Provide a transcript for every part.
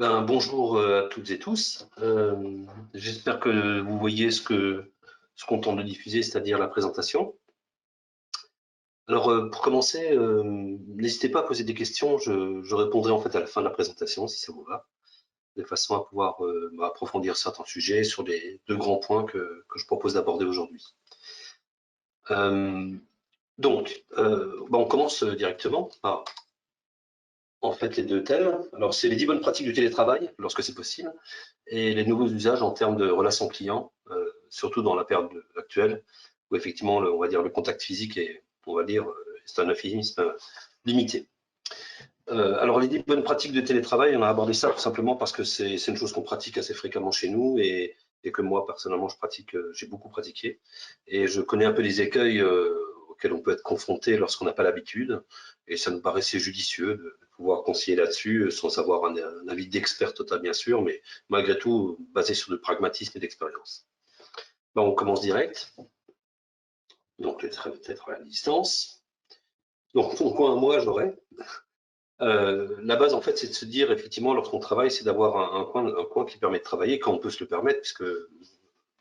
Bonjour à toutes et tous. J'espère que vous voyez ce qu'on tente de diffuser, c'est-à-dire la présentation. Alors, pour commencer, n'hésitez pas à poser des questions. Je répondrai en fait à la fin de la présentation, si ça vous va, de façon à pouvoir approfondir certains sujets sur les deux grands points que je propose d'aborder aujourd'hui. Euh, on commence directement par en fait les deux thèmes. Alors, c'est les 10 bonnes pratiques du télétravail, lorsque c'est possible, et les nouveaux usages en termes de relations clients, surtout dans la période actuelle, où effectivement, on va dire le contact physique est, on va dire, c'est un euphémisme limité. Alors, les 10 bonnes pratiques de télétravail, on a abordé ça tout simplement parce que c'est une chose qu'on pratique assez fréquemment chez nous et que moi, personnellement, j'ai beaucoup pratiqué. Et je connais un peu les écueils auxquels on peut être confronté lorsqu'on n'a pas l'habitude. Et ça nous paraissait judicieux de pouvoir conseiller là-dessus sans avoir un avis d'expert total, bien sûr, mais malgré tout basé sur du pragmatisme et d'expérience. On commence direct. Donc, les télétravail à distance. Donc, mon point à moi, j'aurais. La base, en fait, c'est de se dire, effectivement, lorsqu'on travaille, c'est d'avoir un coin qui permet de travailler quand on peut se le permettre, puisque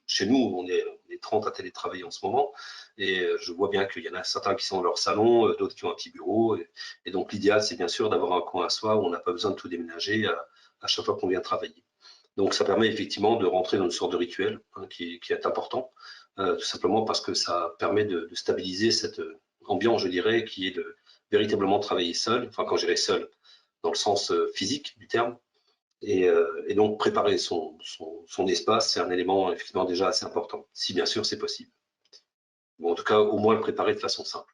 chez nous, on est 30 à télétravailler en ce moment, et je vois bien qu'il y en a certains qui sont dans leur salon, d'autres qui ont un petit bureau, et donc l'idéal, c'est bien sûr d'avoir un coin à soi où on n'a pas besoin de tout déménager à chaque fois qu'on vient travailler. Donc, ça permet effectivement de rentrer dans une sorte de rituel qui est important, tout simplement parce que ça permet de stabiliser cette ambiance, je dirais, qui est de véritablement travailler seul, enfin quand j'irai seul, dans le sens physique du terme, et donc préparer son espace, c'est un élément effectivement déjà assez important, si bien sûr c'est possible. Bon, en tout cas, au moins le préparer de façon simple.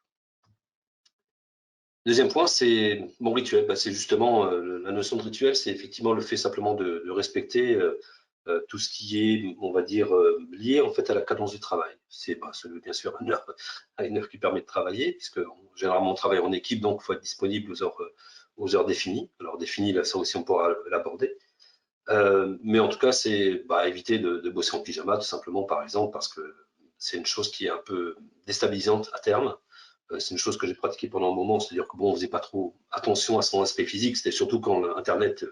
Deuxième point, c'est mon rituel. C'est justement la notion de rituel, c'est effectivement le fait simplement de respecter tout ce qui est, on va dire, lié en fait à la cadence du travail. C'est bien sûr à une heure qui permet de travailler, puisque généralement on travaille en équipe, donc il faut être disponible aux heures définies. Alors définies, là, ça aussi on pourra l'aborder. Mais en tout cas, c'est éviter de bosser en pyjama, tout simplement, par exemple, parce que c'est une chose qui est un peu déstabilisante à terme. C'est une chose que j'ai pratiquée pendant un moment, c'est-à-dire que bon, on faisait pas trop attention à son aspect physique, c'était surtout quand Internet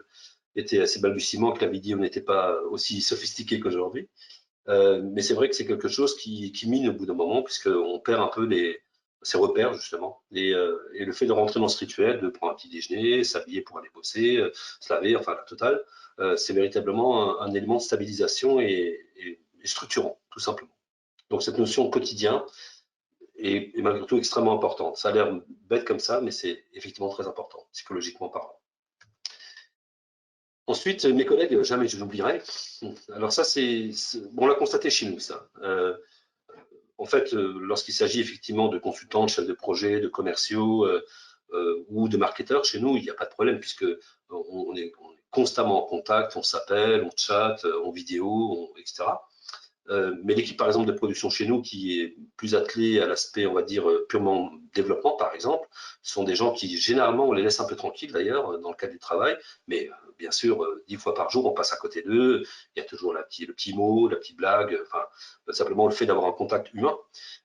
était assez balbutiement, que la vidéo n'était pas aussi sophistiquée qu'aujourd'hui. Mais c'est vrai que c'est quelque chose qui mine au bout d'un moment, puisqu'on perd un peu ses repères, justement. Et le fait de rentrer dans ce rituel, de prendre un petit déjeuner, s'habiller pour aller bosser, se laver, enfin la totale, c'est véritablement un élément de stabilisation et structurant, tout simplement. Donc cette notion de quotidien est malgré tout extrêmement importante. Ça a l'air bête comme ça, mais c'est effectivement très important, psychologiquement parlant. Ensuite, mes collègues, jamais je l'oublierai. Alors ça, on l'a constaté chez nous, ça. En fait, lorsqu'il s'agit effectivement de consultants, de chefs de projet, de commerciaux ou de marketeurs, chez nous, il n'y a pas de problème puisque on est constamment en contact, on s'appelle, on chatte, en vidéo, etc. Mais l'équipe, par exemple, de production chez nous, qui est plus attelée à l'aspect, on va dire, purement développement, par exemple, sont des gens qui, généralement, on les laisse un peu tranquilles, d'ailleurs, dans le cadre du travail. Mais bien sûr, 10 fois par jour, on passe à côté d'eux. Il y a toujours le petit mot, la petite blague, enfin, simplement le fait d'avoir un contact humain.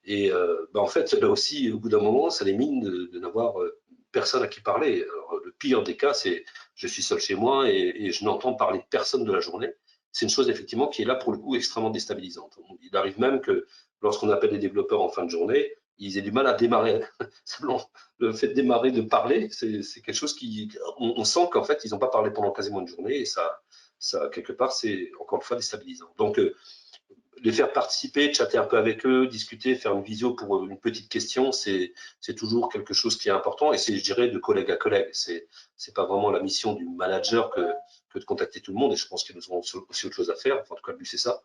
Et en fait, là aussi, au bout d'un moment, ça les mine de n'avoir personne à qui parler. Alors, le pire des cas, c'est je suis seul chez moi et je n'entends parler de personne de la journée. C'est une chose effectivement qui est là pour le coup extrêmement déstabilisante. Il arrive même que lorsqu'on appelle les développeurs en fin de journée, ils aient du mal à démarrer. Le fait de démarrer, de parler, c'est quelque chose on sent qu'en fait, ils n'ont pas parlé pendant quasiment une journée et ça quelque part, c'est encore une fois déstabilisant. Donc, les faire participer, chatter un peu avec eux, discuter, faire une visio pour une petite question, c'est toujours quelque chose qui est important et c'est, je dirais, de collègue à collègue. C'est pas vraiment la mission du manager que de contacter tout le monde et je pense qu'ils ont aussi autre chose à faire. Enfin, en tout cas, le but, c'est ça.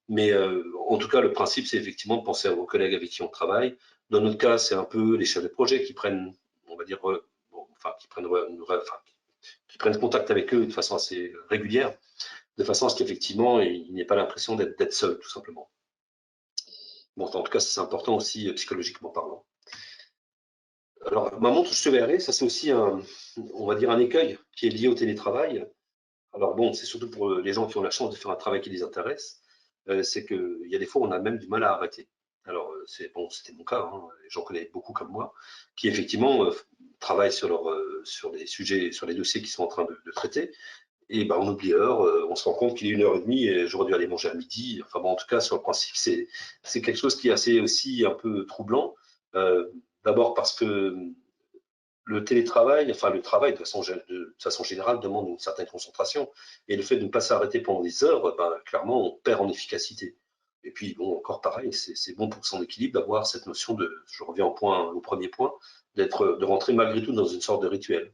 Mais en tout cas, le principe, c'est effectivement de penser à vos collègues avec qui on travaille. Dans notre cas, c'est un peu les chefs de projet qui prennent, on va dire, qui prennent contact avec eux de façon assez régulière, de façon à ce qu'effectivement, il n'y ait pas l'impression d'être seul, tout simplement. Bon, en tout cas, c'est important aussi psychologiquement parlant. Alors, ma montre je te verrai, ça c'est aussi on va dire un écueil qui est lié au télétravail. Alors bon, c'est surtout pour les gens qui ont la chance de faire un travail qui les intéresse, c'est qu'il y a des fois on a même du mal à arrêter. Alors c'était mon cas, hein, j'en connais beaucoup comme moi, qui effectivement travaillent sur des sujets, sur les dossiers qu'ils sont en train de traiter, et ben, on oublie l'heure, on se rend compte qu'il est 1h30 et j'aurais dû aller manger à midi. Enfin bon, en tout cas, sur le principe, c'est quelque chose qui est assez aussi un peu troublant. D'abord parce que le télétravail, enfin le travail de façon générale demande une certaine concentration. Et le fait de ne pas s'arrêter pendant des heures, ben, clairement, on perd en efficacité. Et puis, bon, encore pareil, c'est bon pour son équilibre d'avoir cette notion de, je reviens au premier point, de rentrer malgré tout dans une sorte de rituel.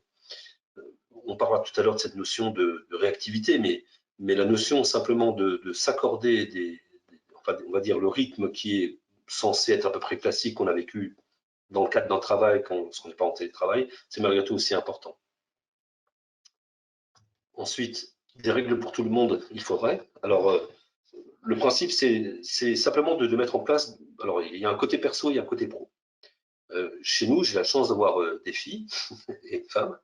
On parlera tout à l'heure de cette notion de réactivité, mais la notion simplement de s'accorder enfin, on va dire le rythme qui est censé être à peu près classique qu'on a vécu dans le cadre d'un travail quand on n'est pas en télétravail, c'est malgré tout aussi important. Ensuite, des règles pour tout le monde, il faudrait. Alors, le principe, c'est simplement de mettre en place. Alors, il y a un côté perso, il y a un côté pro. Chez nous, j'ai la chance d'avoir des filles et des femmes.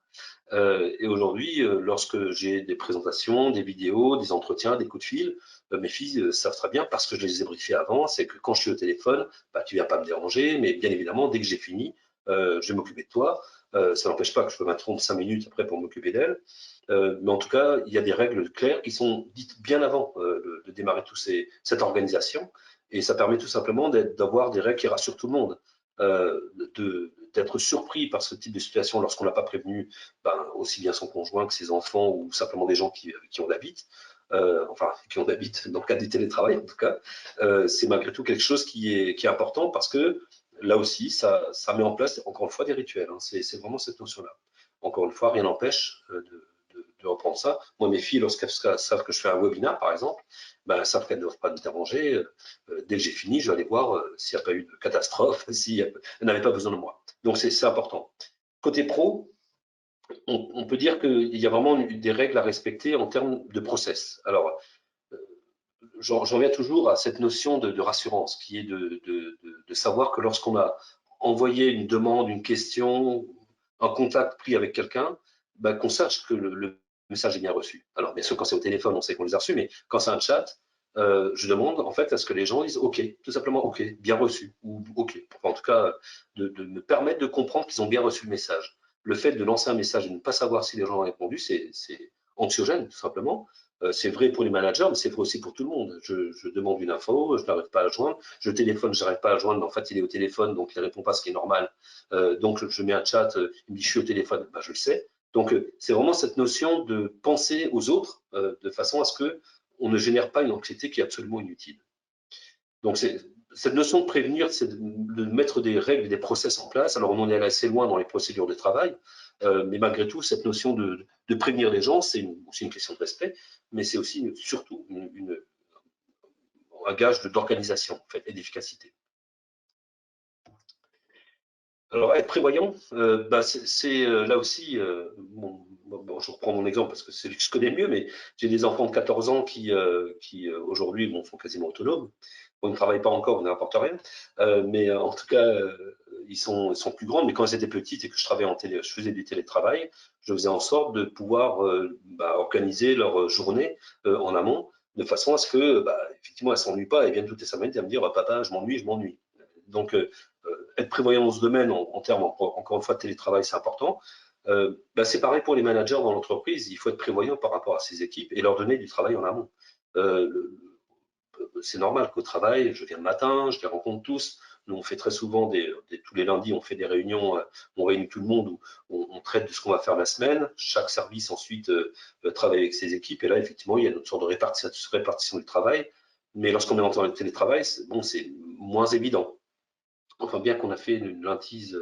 Et aujourd'hui, lorsque j'ai des présentations, des vidéos, des entretiens, des coups de fil, mes filles savent très bien, parce que je les ai briefées avant, c'est que quand je suis au téléphone, bah, tu viens pas me déranger, mais bien évidemment, dès que j'ai fini, je vais m'occuper de toi. Ça n'empêche pas que je peux m'interrompre 5 minutes après pour m'occuper d'elle. Mais en tout cas, il y a des règles claires qui sont dites bien avant de démarrer cette organisation. Et ça permet tout simplement d'avoir des règles qui rassurent tout le monde. D'être surpris par ce type de situation lorsqu'on n'a pas prévenu ben, aussi bien son conjoint que ses enfants ou simplement des gens qui on habite, enfin qui on habite dans le cadre du télétravail en tout cas, c'est malgré tout quelque chose qui est important parce que là aussi, ça met en place encore une fois des rituels. Hein. C'est vraiment cette notion-là. Encore une fois, rien n'empêche de reprendre ça. Moi, mes filles, lorsqu'elles savent que je fais un webinar, par exemple, ben, elles savent qu'elles ne doivent pas me déranger. Dès que j'ai fini, je vais aller voir s'il n'y a pas eu de catastrophe, si elles n'avaient pas besoin de moi. Donc, c'est important. Côté pro, on peut dire qu'il y a vraiment des règles à respecter en termes de process. Alors, j'en reviens toujours à cette notion de rassurance, qui est de savoir que lorsqu'on a envoyé une demande, une question, un contact pris avec quelqu'un, ben, qu'on sache que le message est bien reçu. Alors, bien sûr, quand c'est au téléphone, on sait qu'on les a reçus, mais quand c'est un chat, je demande en fait à ce que les gens disent OK, tout simplement OK, bien reçu, ou OK. Enfin, en tout cas, de me permettre de comprendre qu'ils ont bien reçu le message. Le fait de lancer un message et de ne pas savoir si les gens ont répondu, c'est anxiogène, tout simplement. C'est vrai pour les managers, mais c'est vrai aussi pour tout le monde. Je demande une info, je n'arrive pas à la joindre, je téléphone, je n'arrive pas à la joindre, mais en fait, il est au téléphone, donc il ne répond pas, ce qui est normal. Donc, je mets un chat, il me dit, je suis au téléphone, ben, je le sais. Donc, c'est vraiment cette notion de penser aux autres de façon à ce qu'on ne génère pas une anxiété qui est absolument inutile. Donc, cette notion de prévenir, c'est de mettre des règles et des process en place. Alors, on en est assez loin dans les procédures de travail, mais malgré tout, cette notion de prévenir les gens, c'est aussi une question de respect, mais c'est aussi surtout un gage d'organisation en fait, et d'efficacité. Alors, être prévoyant, bah, c'est là aussi, bon, je reprends mon exemple parce que c'est celui que je connais le mieux, mais j'ai des enfants de 14 ans qui aujourd'hui sont quasiment autonomes. On ne travaille pas encore, on n'importe rien, mais en tout cas, ils sont plus grands. Mais quand ils étaient petites et que je travaillais je faisais du télétravail, je faisais en sorte de pouvoir bah, organiser leur journée en amont, de façon à ce que, bah, effectivement, elles ne s'ennuient pas et viennent toutes les semaines à me dire, papa, je m'ennuie, je m'ennuie. Donc, être prévoyant dans ce domaine en termes, encore une fois, de télétravail, c'est important. Bah, c'est pareil pour les managers dans l'entreprise. Il faut être prévoyant par rapport à ses équipes et leur donner du travail en amont. C'est normal qu'au travail, je viens le matin, je les rencontre tous. Nous, on fait très souvent, tous les lundis, on fait des réunions, on réunit tout le monde où on traite de ce qu'on va faire la semaine. Chaque service ensuite travaille avec ses équipes. Et là, effectivement, il y a une sorte de répartition du travail. Mais lorsqu'on est en télétravail, c'est moins évident. Enfin, bien qu'on a fait une luntise,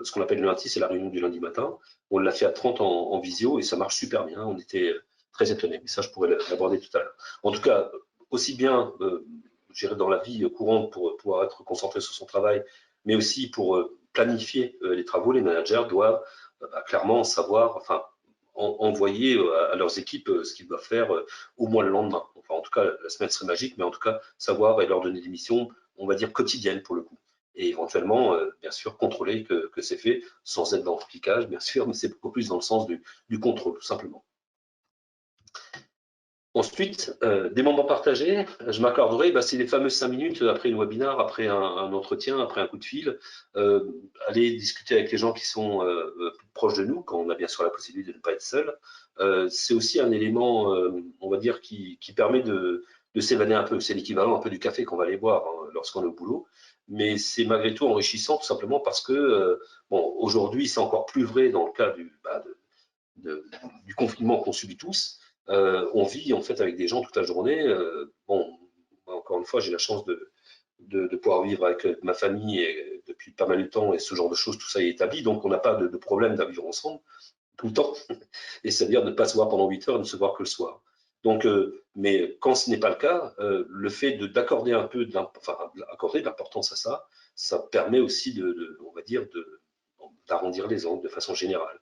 ce qu'on appelle une luntise, c'est la réunion du lundi matin. On l'a fait à 30 en visio et ça marche super bien. On était très étonnés. Mais ça, je pourrais l'aborder tout à l'heure. En tout cas, aussi bien dans la vie courante pour pouvoir être concentré sur son travail, mais aussi pour planifier les travaux, les managers doivent clairement savoir, enfin, envoyer à leurs équipes ce qu'ils doivent faire au moins le lendemain. Enfin, en tout cas, la semaine serait magique, mais en tout cas, savoir et leur donner des missions, on va dire, quotidiennes pour le coup. Et éventuellement, bien sûr, contrôler que c'est fait, sans être dans le flicage, bien sûr, mais c'est beaucoup plus dans le sens du contrôle, tout simplement. Ensuite, des moments partagés, je m'accorderai, c'est les fameuses 5 minutes après le webinar, après un entretien, après un coup de fil, aller discuter avec les gens qui sont plus proches de nous, quand on a bien sûr la possibilité de ne pas être seul. C'est aussi un élément, on va dire, qui permet de s'évader un peu. C'est l'équivalent un peu du café qu'on va aller boire lorsqu'on est au boulot. Mais c'est malgré tout enrichissant, tout simplement parce que, bon, aujourd'hui, c'est encore plus vrai dans le cas du confinement qu'on subit tous. On vit en fait avec des gens toute la journée. Bon, encore une fois, j'ai la chance de pouvoir vivre avec ma famille depuis pas mal de temps et ce genre de choses, tout ça est établi. Donc, on n'a pas de problème à vivre ensemble tout le temps. Et c'est-à-dire de ne pas se voir pendant 8 heures et ne se voir que le soir. Donc, mais quand ce n'est pas le cas, le fait d'accorder un peu accorder de l'importance à ça, ça permet aussi on va dire, d'arrondir les angles de façon générale.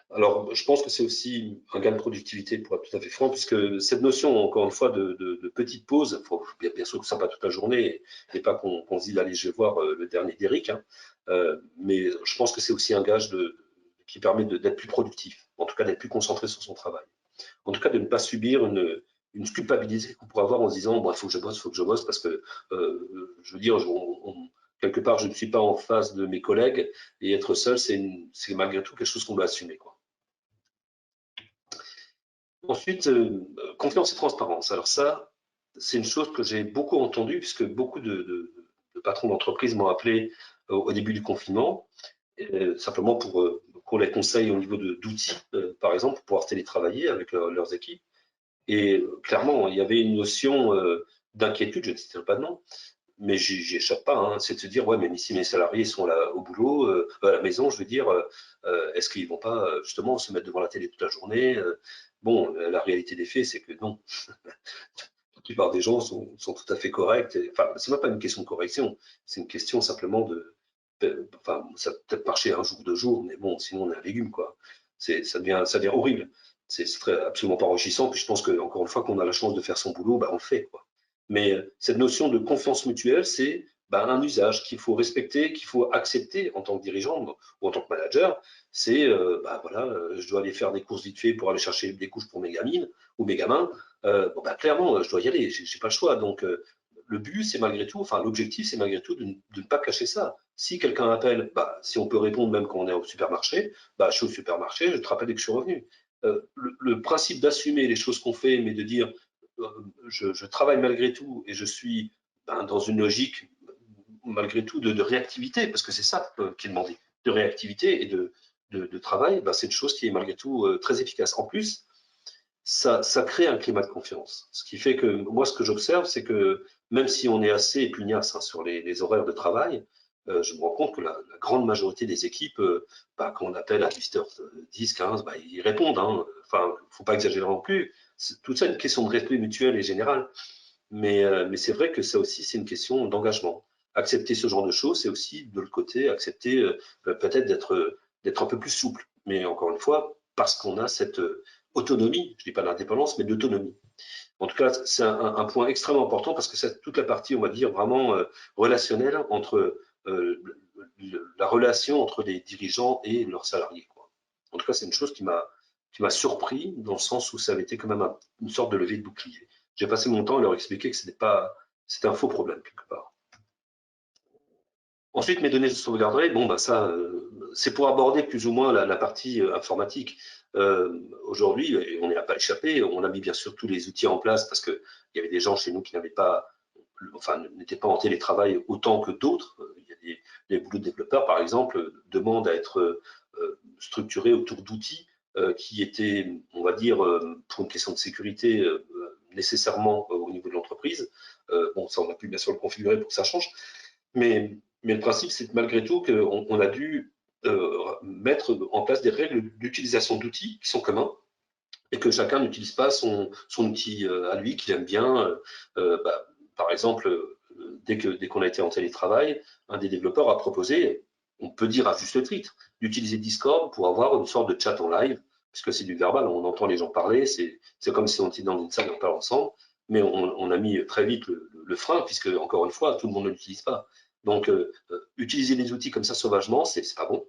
Alors, je pense que c'est aussi un gain de productivité, pour être tout à fait franc, puisque cette notion, encore une fois, de petite pause, faut bien sûr que ça ne soit pas toute la journée, et pas qu'on se dise, allez, je vais voir le dernier d'Eric, hein, mais je pense que c'est aussi un gage qui permet d'être plus productif, en tout cas d'être plus concentré sur son travail. En tout cas, de ne pas subir une culpabilité qu'on pourrait avoir en se disant, il faut que je bosse, parce que, je veux dire, quelque part, je ne suis pas en face de mes collègues, et être seul, c'est malgré tout quelque chose qu'on doit assumer, quoi. Ensuite, confiance et transparence. Alors ça, c'est une chose que j'ai beaucoup entendue, puisque beaucoup de patrons d'entreprise m'ont appelé au début du confinement, simplement pour qu'on les conseille au niveau d'outils, par exemple, pour pouvoir télétravailler avec leurs équipes. Et clairement, il y avait une notion d'inquiétude, je ne citerai pas de nom, mais j'y échappe pas, hein, c'est de se dire, ouais, mais si mes salariés sont là au boulot, à la maison, je veux dire, est-ce qu'ils vont pas justement se mettre devant la télé toute la journée Bon, la réalité des faits, c'est que non. La plupart des gens sont tout à fait corrects. Enfin, c'est même pas une question de correction, c'est une question simplement enfin, ça peut peut-être marcher un jour, 2 jours, mais bon, sinon on est un légume, quoi. Ça devient horrible. C'est absolument pas enrichissant. Puis je pense que encore une fois, qu'on a la chance de faire son boulot, on le fait, quoi. Mais cette notion de confiance mutuelle, c'est un usage qu'il faut respecter, qu'il faut accepter en tant que dirigeant ou en tant que manager. C'est, voilà, je dois aller faire des courses vite fait pour aller chercher des couches pour mes gamines ou mes gamins. Clairement, je dois y aller, j'ai pas le choix. Donc, le but, c'est malgré tout, enfin, l'objectif, c'est malgré tout de ne pas cacher ça. Si quelqu'un appelle, si on peut répondre même quand on est au supermarché, je suis au supermarché, je te rappelle dès que je suis revenu. Le principe d'assumer les choses qu'on fait, mais de dire je travaille malgré tout et je suis dans une logique malgré tout de réactivité, parce que c'est ça qui est demandé, de réactivité et de travail, c'est une chose qui est malgré tout très efficace. En plus, ça crée un climat de confiance. Ce qui fait que moi, ce que j'observe, c'est que même si on est assez pugnace sur les horaires de travail, je me rends compte que la grande majorité des équipes, quand on appelle à 8h10, 15, ils répondent. Hein. Enfin, il ne faut pas exagérer non plus. Tout ça est une question de respect mutuel et général. Mais c'est vrai que ça aussi, c'est une question d'engagement. Accepter ce genre de choses, c'est aussi, de l'autre côté, accepter peut-être d'être un peu plus souple. Mais encore une fois, parce qu'on a cette autonomie, je ne dis pas d'indépendance, mais d'autonomie. En tout cas, c'est un point extrêmement important parce que c'est toute la partie, on va dire, vraiment relationnelle entre la relation entre les dirigeants et leurs salariés, quoi. En tout cas, c'est une chose qui m'a surpris dans le sens où ça avait été quand même une sorte de levée de bouclier. J'ai passé mon temps à leur expliquer que c'était un faux problème quelque part. Ensuite, mes données sauvegardées, ça, c'est pour aborder plus ou moins la partie informatique. Aujourd'hui, et on n'y a pas échappé, on a mis bien sûr tous les outils en place parce qu'il y avait des gens chez nous qui n'étaient pas en télétravail autant que d'autres. Il y a les boulots de développeurs, par exemple, demandent à être structurés autour d'outils qui étaient, on va dire, pour une question de sécurité, nécessairement au niveau de l'entreprise. Ça, on a pu bien sûr le configurer pour que ça change. Mais le principe, c'est que malgré tout, on a dû mettre en place des règles d'utilisation d'outils qui sont communs et que chacun n'utilise pas son outil à lui, qu'il aime bien. Par exemple, dès qu'on a été en télétravail, un des développeurs a proposé, on peut dire à juste titre, d'utiliser Discord pour avoir une sorte de chat en live, puisque c'est du verbal, on entend les gens parler, c'est comme si on était dans une salle et on parle ensemble, mais on a mis très vite le frein, puisque, encore une fois, tout le monde ne l'utilise pas. Donc, utiliser des outils comme ça sauvagement, c'est pas bon.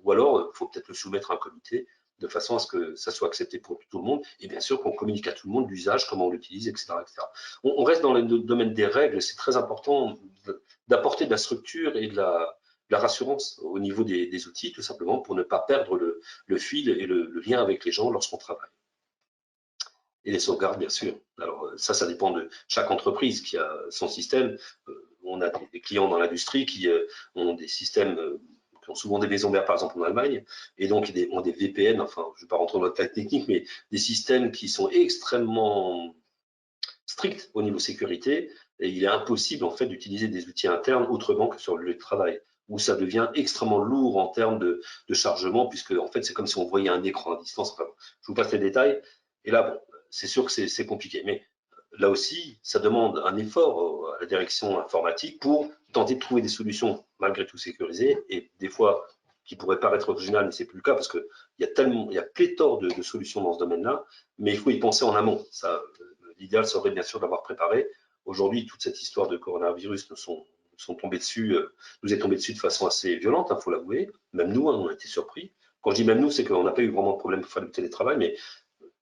Ou alors, il faut peut-être le soumettre à un comité de façon à ce que ça soit accepté pour tout le monde, et bien sûr qu'on communique à tout le monde l'usage, comment on l'utilise, etc., etc. On reste dans le domaine des règles, c'est très important d'apporter de la structure et de la rassurance au niveau des outils, tout simplement, pour ne pas perdre le fil et le lien avec les gens lorsqu'on travaille. Et les sauvegardes, bien sûr. Alors ça dépend de chaque entreprise qui a son système. On a des clients dans l'industrie qui ont des systèmes qui ont souvent des maisons mères, par exemple en Allemagne, et donc ils ont des VPN, enfin je ne vais pas rentrer dans le détail technique, mais des systèmes qui sont extrêmement stricts au niveau sécurité, et il est impossible en fait d'utiliser des outils internes autrement que sur le lieu de travail, où ça devient extrêmement lourd en termes de chargement, puisque en fait c'est comme si on voyait un écran à distance. Enfin, je vous passe les détails, et là bon, c'est sûr que c'est compliqué, mais là aussi, ça demande un effort à la direction informatique pour tenter de trouver des solutions malgré tout sécurisées, et des fois qui pourraient paraître originales, mais c'est plus le cas parce qu'il y a pléthore de solutions dans ce domaine-là, mais il faut y penser en amont. L'idéal serait bien sûr d'avoir préparé. Aujourd'hui, toute cette histoire de coronavirus nous est tombée dessus de façon assez violente, il faut l'avouer. Même nous, on a été surpris. Quand je dis même nous, c'est qu'on n'a pas eu vraiment de problème pour faire du télétravail, mais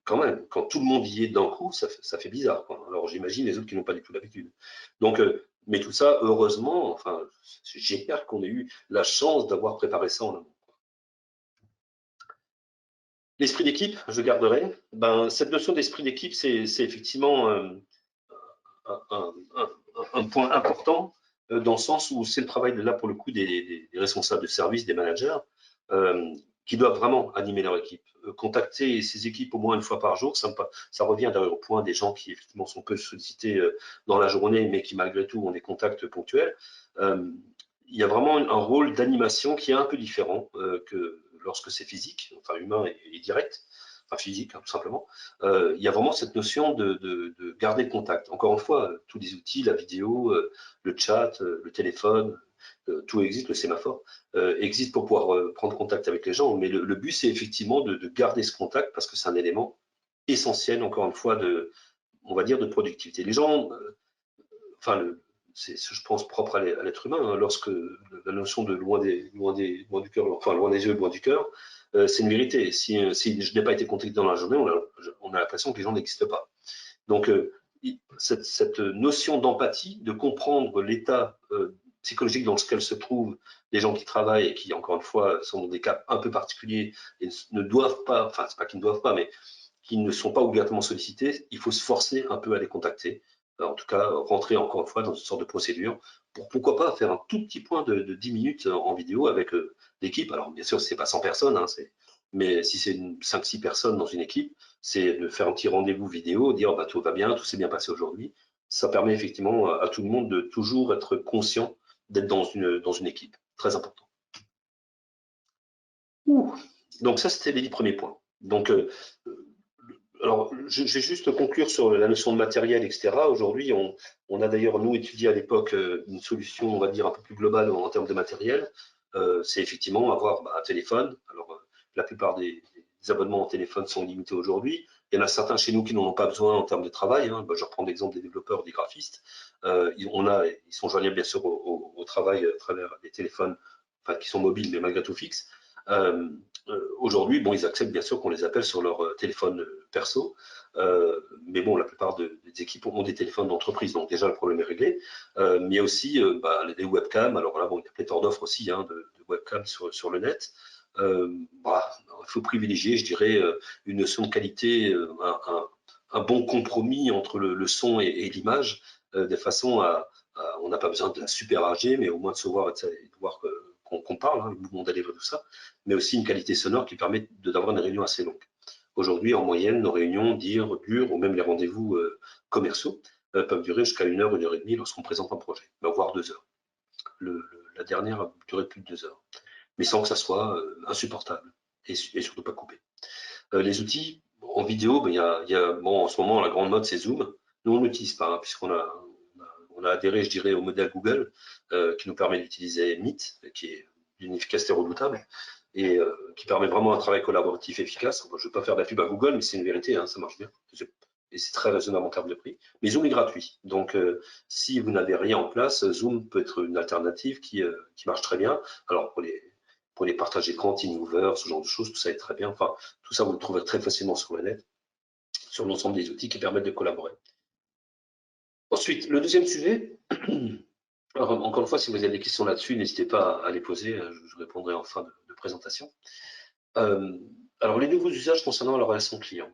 quand même, quand tout le monde y est d'un coup, ça fait bizarre, quoi. Alors j'imagine les autres qui n'ont pas du tout l'habitude. Donc, mais tout ça, heureusement, enfin, j'espère qu'on ait eu la chance d'avoir préparé ça en amont. L'esprit d'équipe, je garderai. Ben, cette notion d'esprit d'équipe, c'est effectivement un point important dans le sens où c'est le travail là pour le coup des responsables de service, des managers, qui doivent vraiment animer leur équipe. Contacter ces équipes au moins une fois par jour, ça revient d'ailleurs au point des gens qui effectivement sont peu sollicités dans la journée, mais qui malgré tout ont des contacts ponctuels. Il y a vraiment un rôle d'animation qui est un peu différent que lorsque c'est physique, enfin humain et direct, enfin physique hein, tout simplement. Il y a vraiment cette notion de garder le contact. Encore une fois, tous les outils, la vidéo, le chat, le téléphone, tout existe, le sémaphore existe pour pouvoir prendre contact avec les gens. Mais le but, c'est effectivement de garder ce contact parce que c'est un élément essentiel, encore une fois, on va dire, de productivité. Les gens, enfin, c'est, je pense, propre à l'être humain, hein, lorsque la notion de loin du cœur, enfin, loin des yeux, loin du cœur, c'est une vérité. Si je n'ai pas été contacté dans la journée, on a l'impression que les gens n'existent pas. Donc, cette notion d'empathie, de comprendre l'état psychologique dans lequel se trouvent les gens qui travaillent et qui, encore une fois, sont dans des cas un peu particuliers et ne doivent pas, enfin, c'est pas qu'ils ne doivent pas, mais qui ne sont pas obligatoirement sollicités, il faut se forcer un peu à les contacter. En tout cas, rentrer encore une fois dans une sorte de procédure pour pourquoi pas faire un tout petit point de 10 minutes en vidéo avec l'équipe. Alors, bien sûr, c'est pas 100 personnes, hein, mais si c'est 5-6 personnes dans une équipe, c'est de faire un petit rendez-vous vidéo, dire bah, tout va bien, tout s'est bien passé aujourd'hui. Ça permet effectivement à tout le monde de toujours être conscient d'être dans une équipe. Très important. Donc ça, c'était les 10 premiers points. Donc, alors, je vais juste conclure sur la notion de matériel, etc. Aujourd'hui, on a d'ailleurs, nous, étudié à l'époque une solution, on va dire, un peu plus globale en termes de matériel. C'est effectivement avoir un téléphone. Alors, la plupart des abonnements en téléphone sont limités aujourd'hui. Il y en a certains chez nous qui n'en ont pas besoin en termes de travail. Hein. Je reprends l'exemple des développeurs, des graphistes. Ils sont joignables bien sûr au travail à travers des téléphones enfin, qui sont mobiles, mais malgré tout fixes. Aujourd'hui, bon, ils acceptent bien sûr qu'on les appelle sur leur téléphone perso, mais bon, la plupart des équipes ont des téléphones d'entreprise, donc déjà le problème est réglé. Mais il y a aussi les webcams. Alors là, bon, il y a pléthore d'offres aussi hein, de webcams sur le net. Il faut privilégier, je dirais, une notion de qualité, un bon compromis entre le son et l'image, de façon on n'a pas besoin de la super HD, mais au moins de se voir et de voir qu'on parle, hein, le mouvement des lèvres, tout ça, mais aussi une qualité sonore qui permet d'avoir une réunion assez longue. Aujourd'hui, en moyenne, nos réunions durent, ou même les rendez-vous commerciaux, peuvent durer jusqu'à 1 heure et demie lorsqu'on présente un projet, voire 2 heures. La dernière a duré plus de 2 heures, mais sans que ça soit insupportable et surtout pas coupé. Les outils en vidéo, il y a bon, en ce moment, la grande mode, c'est Zoom. Nous, on n'utilise pas, hein, puisqu'on a adhéré, je dirais, au modèle Google, qui nous permet d'utiliser Meet, qui est d'une efficacité redoutable, et qui permet vraiment un travail collaboratif efficace. Enfin, je ne veux pas faire de la pub à Google, mais c'est une vérité, hein, ça marche bien. Et c'est très raisonnable en termes de prix. Mais Zoom est gratuit. Donc, si vous n'avez rien en place, Zoom peut être une alternative qui marche très bien. Alors, pour les partages d'écran, TeamViewer, ce genre de choses, tout ça est très bien. Enfin, tout ça, vous le trouvez très facilement sur le net, sur l'ensemble des outils qui permettent de collaborer. Ensuite, le deuxième sujet, alors, encore une fois, si vous avez des questions là-dessus, n'hésitez pas à les poser, je répondrai en fin de présentation. Alors, les nouveaux usages concernant la relation client.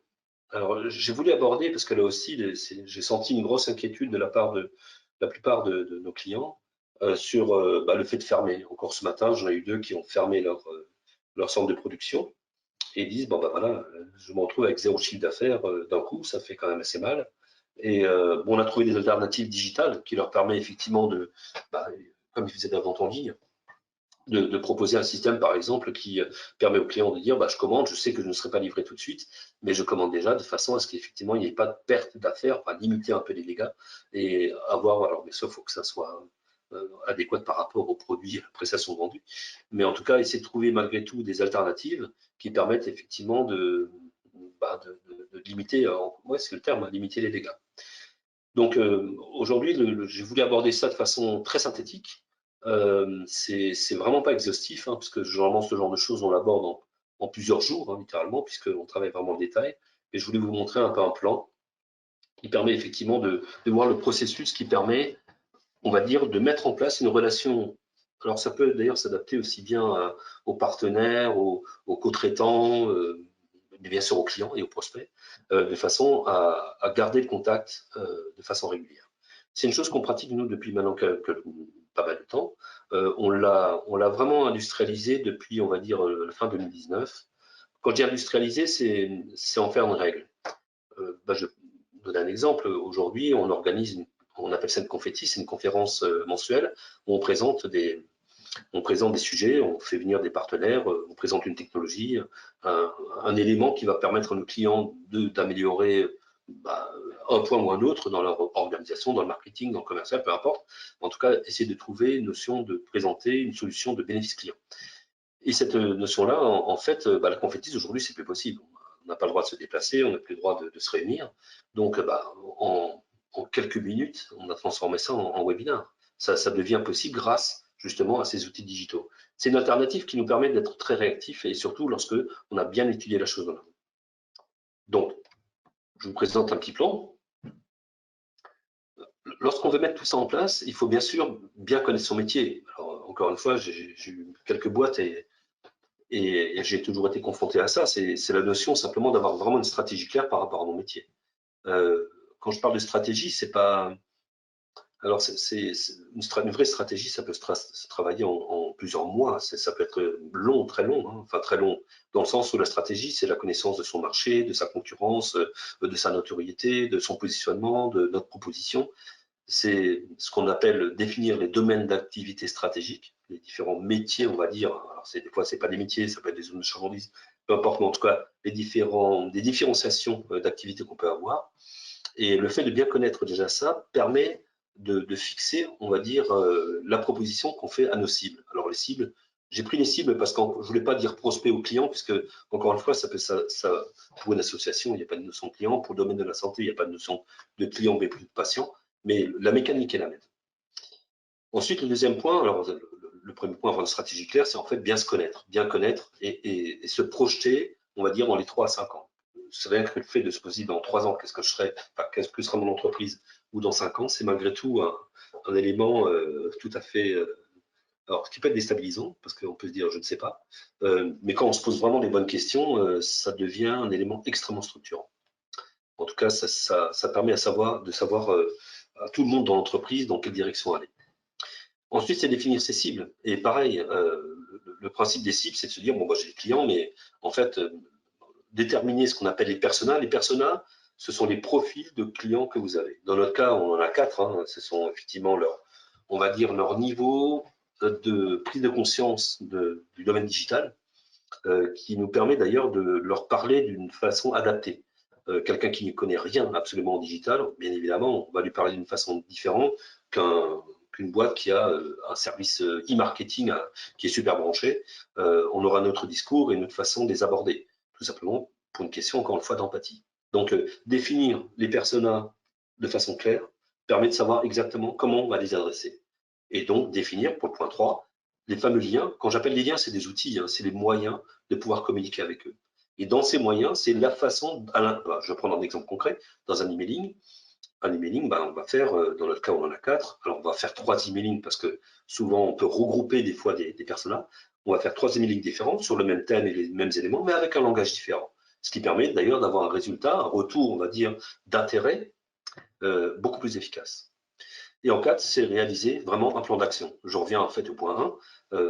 Alors, j'ai voulu aborder, parce que là aussi, j'ai senti une grosse inquiétude de la part de la plupart de nos clients sur le fait de fermer. Encore ce matin, j'en ai eu 2 qui ont fermé leur centre de production et disent, bon, ben voilà, je me retrouve avec 0 chiffre d'affaires d'un coup, ça fait quand même assez mal. Et bon, on a trouvé des alternatives digitales qui leur permettent effectivement de, comme ils faisaient d'avant en ligne, de proposer un système, par exemple, qui permet aux clients de dire, je commande, je sais que je ne serai pas livré tout de suite, mais je commande déjà de façon à ce qu'effectivement, il n'y ait pas de perte d'affaires, enfin, limiter un peu les dégâts et avoir, alors bien sûr, il faut que ça soit adéquat par rapport aux produits et à la prestation vendue, mais en tout cas, essayer de trouver malgré tout des alternatives qui permettent effectivement de limiter, ouais, c'est le terme, limiter les dégâts. Donc aujourd'hui, j'ai voulu aborder ça de façon très synthétique. C'est vraiment pas exhaustif, parce que généralement ce genre de choses on l'aborde en plusieurs jours, littéralement, puisqu'on travaille vraiment le détail. Et je voulais vous montrer un peu un plan qui permet effectivement de voir le processus qui permet, on va dire, de mettre en place une relation. Alors ça peut d'ailleurs s'adapter aussi bien aux partenaires, aux co-traitants, mais bien sûr aux clients et aux prospects, de façon à garder le contact de façon régulière. C'est une chose qu'on pratique nous depuis maintenant pas mal de temps. On l'a vraiment industrialisé depuis, on va dire, la fin 2019. Quand je dis industrialisé, c'est en faire une règle. Je donne un exemple. Aujourd'hui, on organise, on appelle ça une confetti, c'est une conférence mensuelle où on présente des sujets, on fait venir des partenaires, on présente une technologie, un élément qui va permettre à nos clients d'améliorer un point ou un autre dans leur organisation, dans le marketing, dans le commercial, peu importe. En tout cas, essayer de trouver une notion de présenter une solution de bénéfice client. Et cette notion-là, en fait, la confetti, aujourd'hui, c'est plus possible. On n'a pas le droit de se déplacer, on n'a plus le droit de se réunir. Donc, en quelques minutes, on a transformé ça en webinaire. Ça devient possible grâce justement à ces outils digitaux. C'est une alternative qui nous permet d'être très réactifs et surtout lorsque on a bien étudié la chose en amont. Donc, je vous présente un petit plan. Lorsqu'on veut mettre tout ça en place, il faut bien sûr bien connaître son métier. Alors, encore une fois, j'ai eu quelques boîtes et j'ai toujours été confronté à ça. C'est la notion simplement d'avoir vraiment une stratégie claire par rapport à mon métier. Quand je parle de stratégie, c'est pas. Alors, une vraie stratégie, ça peut se travailler en plusieurs mois. Ça peut être long, très long, enfin très long, dans le sens où la stratégie, c'est la connaissance de son marché, de sa concurrence, de sa notoriété, de son positionnement, de notre proposition. C'est ce qu'on appelle définir les domaines d'activité stratégiques, les différents métiers, on va dire. Alors, des fois, c'est pas des métiers, ça peut être des zones de marchandises, peu importe, mais en tout cas, des différenciations d'activités qu'on peut avoir. Et le fait de bien connaître déjà ça permet de fixer, on va dire, la proposition qu'on fait à nos cibles. Alors, les cibles, j'ai pris les cibles parce que je ne voulais pas dire prospect ou client, puisque, encore une fois, pour une association, il n'y a pas de notion de client. Pour le domaine de la santé, il n'y a pas de notion de client, mais plus de patient. Mais la mécanique est la même. Ensuite, le deuxième point, alors le premier point avoir une stratégie claire, c'est en fait bien connaître et se projeter, on va dire, dans les 3 à 5 ans. C'est rien que le fait de se poser dans 3 ans, qu'est-ce que je serai, qu'est-ce que sera mon entreprise, ou dans 5 ans, c'est malgré tout un élément tout à fait, alors qui peut être déstabilisant, parce qu'on peut se dire je ne sais pas, mais quand on se pose vraiment les bonnes questions, ça devient un élément extrêmement structurant. En tout cas, ça permet de savoir à tout le monde dans l'entreprise dans quelle direction aller. Ensuite, c'est définir ses cibles. Et pareil, le principe des cibles, c'est de se dire, j'ai des clients, mais en fait, déterminer ce qu'on appelle les personas. Les personas, ce sont les profils de clients que vous avez. Dans notre cas, on en a 4. Ce sont effectivement on va dire, leur niveau de prise de conscience du domaine digital, qui nous permet d'ailleurs de leur parler d'une façon adaptée. Quelqu'un qui ne connaît rien absolument en digital, bien évidemment, on va lui parler d'une façon différente qu'une boîte qui a un service e-marketing qui est super branché. On aura notre discours et notre façon de les aborder, tout simplement pour une question, encore une fois, d'empathie. Donc, définir les personas de façon claire permet de savoir exactement comment on va les adresser. Et donc, définir, pour le point 3, les fameux liens. Quand j'appelle les liens, c'est des outils, hein, c'est les moyens de pouvoir communiquer avec eux. Et dans ces moyens, c'est la façon, je vais prendre un exemple concret, dans un emailing, on va faire, dans notre cas, on en a 4. Alors, on va faire 3 emailing parce que souvent, on peut regrouper des fois des personas. On va faire 3 emailing différents sur le même thème et les mêmes éléments, mais avec un langage différent. Ce qui permet d'ailleurs d'avoir un résultat, un retour, on va dire, d'intérêt beaucoup plus efficace. Et en 4, c'est réaliser vraiment un plan d'action. Je reviens en fait au point 1.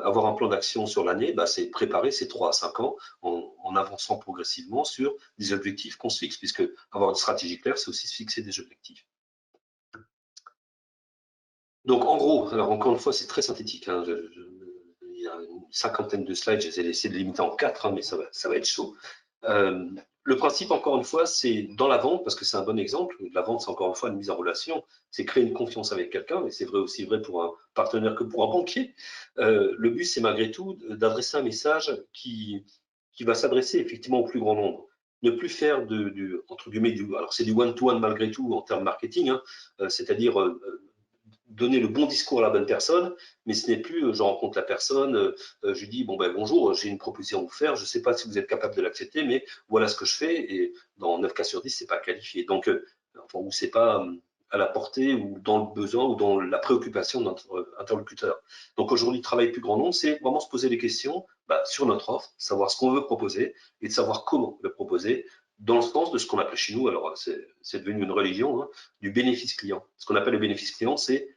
Avoir un plan d'action sur l'année, c'est préparer ces 3 à 5 ans en avançant progressivement sur des objectifs qu'on se fixe, puisque avoir une stratégie claire, c'est aussi se fixer des objectifs. Donc en gros, alors encore une fois, c'est très synthétique. Hein, il y a une 50aine de slides, je les ai laissés de limiter en 4, hein, mais ça va être chaud. Le principe, encore une fois, c'est dans la vente, parce que c'est un bon exemple. La vente, c'est encore une fois une mise en relation, c'est créer une confiance avec quelqu'un, et c'est aussi vrai pour un partenaire que pour un banquier. Le but, c'est malgré tout d'adresser un message qui va s'adresser effectivement au plus grand nombre. Ne plus faire entre guillemets, alors c'est du one-to-one malgré tout en termes marketing, hein, c'est-à-dire donner le bon discours à la bonne personne, mais ce n'est plus je rencontre la personne, je lui dis bonjour, j'ai une proposition à vous faire, je ne sais pas si vous êtes capable de l'accepter, mais voilà ce que je fais, et dans 9 cas sur 10, c'est pas qualifié. Donc, ou c'est pas à la portée ou dans le besoin ou dans la préoccupation de notre interlocuteur. Donc aujourd'hui, le travail plus grand nombre, c'est vraiment se poser des questions sur notre offre, savoir ce qu'on veut proposer et de savoir comment le proposer dans le sens de ce qu'on appelle chez nous, alors c'est devenu une religion, hein, du bénéfice client. Ce qu'on appelle le bénéfice client, c'est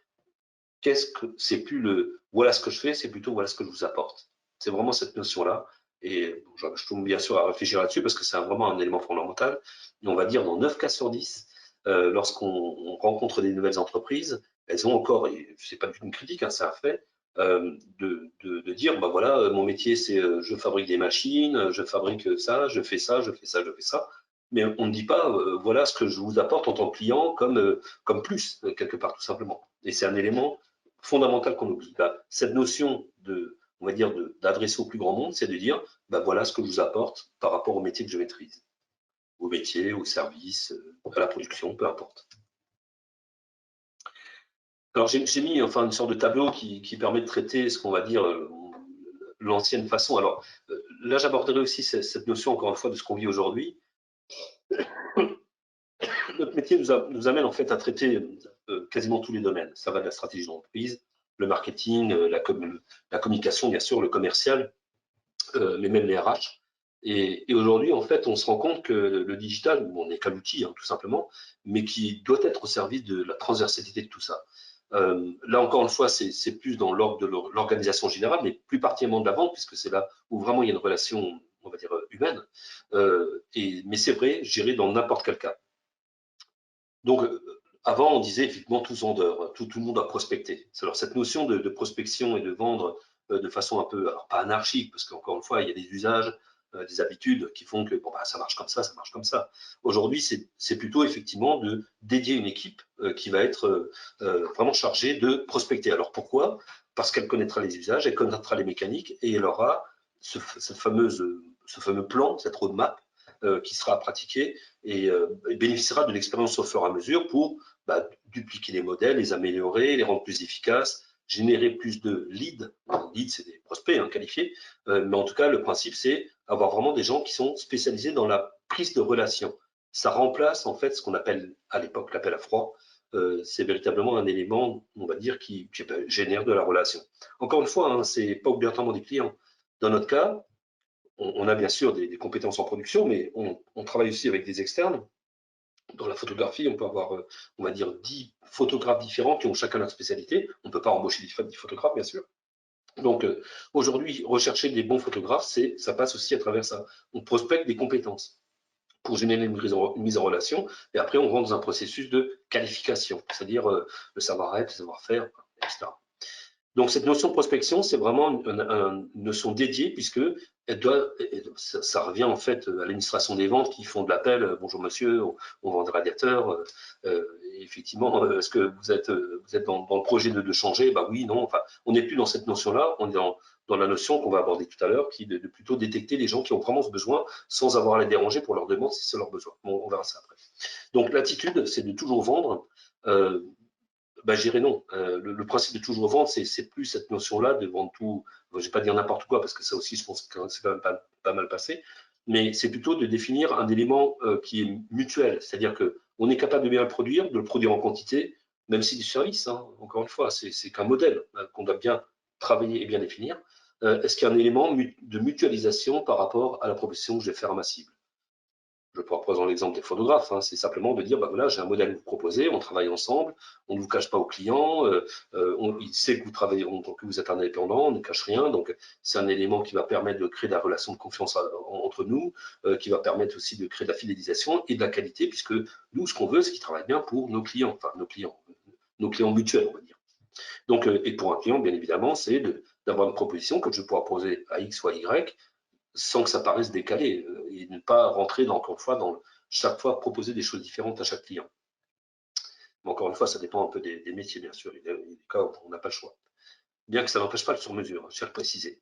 plus le voilà ce que je fais, c'est plutôt voilà ce que je vous apporte. C'est vraiment cette notion-là. Et je tombe bien sûr à réfléchir là-dessus parce que c'est vraiment un élément fondamental. Et on va dire dans 9 cas sur 10, lorsqu'on rencontre des nouvelles entreprises, elles ont encore, et c'est pas une critique, hein, c'est un fait, de dire voilà, mon métier c'est je fabrique des machines, je fabrique ça, je fais ça, je fais ça, je fais ça. Mais on ne dit pas voilà ce que je vous apporte en tant que client comme plus, quelque part, tout simplement. Et c'est un élément fondamental qu'on oublie. Cette notion on va dire, d'adresser au plus grand monde, c'est de dire, voilà ce que je vous apporte par rapport au métier que je maîtrise, au métier, au service, à la production, peu importe. Alors j'ai mis une sorte de tableau qui permet de traiter ce qu'on va dire l'ancienne façon. Alors là, j'aborderai aussi cette notion, encore une fois, de ce qu'on vit aujourd'hui. Notre métier nous amène en fait à traiter quasiment tous les domaines. Ça va de la stratégie d'entreprise, le marketing, la communication, bien sûr, le commercial, mais même les RH. Et aujourd'hui, en fait, on se rend compte que le digital, on n'est qu'un outil, hein, tout simplement, mais qui doit être au service de la transversalité de tout ça. Là, encore une fois, c'est plus dans l'ordre de l'organisation générale, mais plus particulièrement de la vente, puisque c'est là où vraiment il y a une relation, on va dire, humaine. Mais c'est vrai, gérer dans n'importe quel cas. Donc, avant, on disait effectivement tous vendeurs, tout le monde a prospecté. Alors, cette notion de prospection et de vendre de façon un peu, alors pas anarchique, parce qu'encore une fois, il y a des usages, des habitudes qui font que ça marche comme ça, ça marche comme ça. Aujourd'hui, c'est plutôt effectivement de dédier une équipe qui va être vraiment chargée de prospecter. Alors, pourquoi? Parce qu'elle connaîtra les usages, elle connaîtra les mécaniques et elle aura ce fameux plan, cette roadmap qui sera pratiqué et bénéficiera de l'expérience au fur et à mesure pour dupliquer les modèles, les améliorer, les rendre plus efficaces, générer plus de leads. Leads, c'est des prospects qualifiés, mais en tout cas, le principe, c'est avoir vraiment des gens qui sont spécialisés dans la prise de relation. Ça remplace en fait ce qu'on appelle à l'époque l'appel à froid. C'est véritablement un élément, on va dire, qui génère de la relation. Encore une fois, c'est pas obligatoirement des clients. Dans notre cas, on a bien sûr des compétences en production, mais on travaille aussi avec des externes. Dans la photographie, on peut avoir, on va dire, 10 photographes différents qui ont chacun leur spécialité. On ne peut pas embaucher 10 photographes, bien sûr. Donc, aujourd'hui, rechercher des bons photographes, ça passe aussi à travers ça. On prospecte des compétences pour générer une mise en relation, et après, on rentre dans un processus de qualification, c'est-à-dire le savoir-être, le savoir-faire, etc. Donc, cette notion de prospection, c'est vraiment une notion dédiée puisque ça revient en fait à l'administration des ventes qui font de l'appel. Bonjour monsieur, on vend des radiateurs. Effectivement, est-ce que vous êtes dans le projet de changer? Oui, non. Enfin, on n'est plus dans cette notion-là. On est dans la notion qu'on va aborder tout à l'heure, qui est de plutôt détecter les gens qui ont vraiment ce besoin sans avoir à les déranger pour leur demander si c'est leur besoin. Bon, on verra ça après. Donc, l'attitude, c'est de toujours vendre. je dirais non. Le principe de toujours vendre, c'est plus cette notion-là de vendre tout. Je ne vais pas dire n'importe quoi, parce que ça aussi, je pense que c'est quand même pas mal passé. Mais c'est plutôt de définir un élément qui est mutuel. C'est-à-dire qu'on est capable de bien le produire, de le produire en quantité, même si du service, hein, encore une fois, c'est qu'un modèle qu'on doit bien travailler et bien définir. Est-ce qu'il y a un élément de mutualisation par rapport à la proposition que je vais faire à ma cible? Je peux reprendre l'exemple des photographes, hein, c'est simplement de dire, bah voilà, j'ai un modèle à vous proposer, on travaille ensemble, on ne vous cache pas au client, il sait que vous travaillez, que vous êtes un indépendant, on ne cache rien, donc c'est un élément qui va permettre de créer de la relation de confiance entre nous, qui va permettre aussi de créer de la fidélisation et de la qualité, puisque nous, ce qu'on veut, c'est qu'ils travaillent bien pour nos clients, enfin nos clients mutuels, on va dire. Donc, et pour un client, bien évidemment, c'est d'avoir une proposition que je vais pouvoir poser à X ou à Y, sans que ça paraisse décalé et ne pas rentrer encore une fois dans chaque fois proposer des choses différentes à chaque client. Mais encore une fois, ça dépend un peu des métiers, bien sûr. Il y a des cas où on n'a pas le choix. Bien que ça n'empêche pas le sur-mesure, je tiens à le préciser.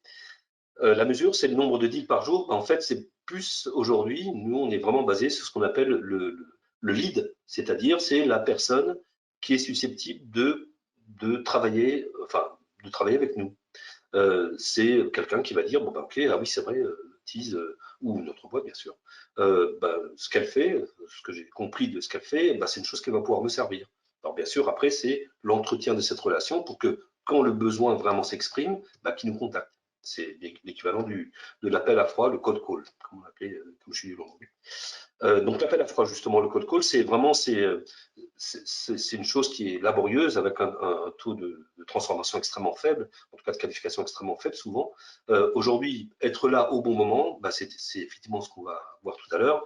La mesure, c'est le nombre de deals par jour. En fait, c'est plus aujourd'hui, nous, on est vraiment basé sur ce qu'on appelle le lead, c'est-à-dire c'est la personne qui est susceptible de travailler, enfin, de travailler avec nous. C'est quelqu'un qui va dire, bon, bah, ok, ah oui, c'est vrai, Tease, ou notre boîte, bien sûr, ce qu'elle fait, ce que j'ai compris de ce qu'elle fait, c'est une chose qui va pouvoir me servir. Alors, bien sûr, après, c'est l'entretien de cette relation pour que, quand le besoin vraiment s'exprime, qu'il nous contacte. C'est l'équivalent de l'appel à froid, le cold call, comme on l'appelait, comme je suis du anglais. Donc l'appel à froid, justement, le cold call, c'est vraiment une chose qui est laborieuse avec un taux de transformation extrêmement faible, en tout cas de qualification extrêmement faible souvent. Aujourd'hui, être là au bon moment, c'est effectivement ce qu'on va voir tout à l'heure,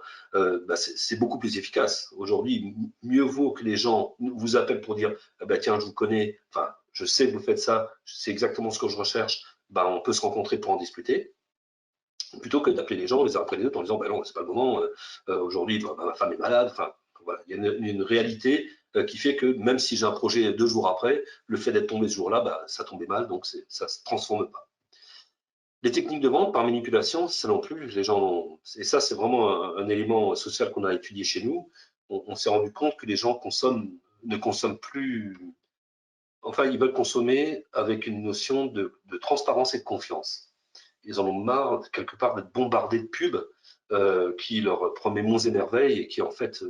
c'est beaucoup plus efficace. Aujourd'hui, mieux vaut que les gens vous appellent pour dire tiens, je vous connais, enfin, je sais que vous faites ça, c'est exactement ce que je recherche, on peut se rencontrer pour en discuter, plutôt que d'appeler les gens les uns après les autres en disant non, c'est pas le moment, aujourd'hui ma femme est malade. Enfin, voilà, il y a une réalité qui fait que même si j'ai un projet 2 jours après, le fait d'être tombé ce jour-là, ça tombait mal, donc ça ne se transforme pas. Les techniques de vente par manipulation, ça non plus, les gens, et ça c'est vraiment un élément social qu'on a étudié chez nous. On s'est rendu compte que les gens ne consomment plus, enfin ils veulent consommer avec une notion de transparence et de confiance. Ils en ont marre, quelque part, d'être bombardés de pubs qui leur promet monts et merveilles et qui, en fait,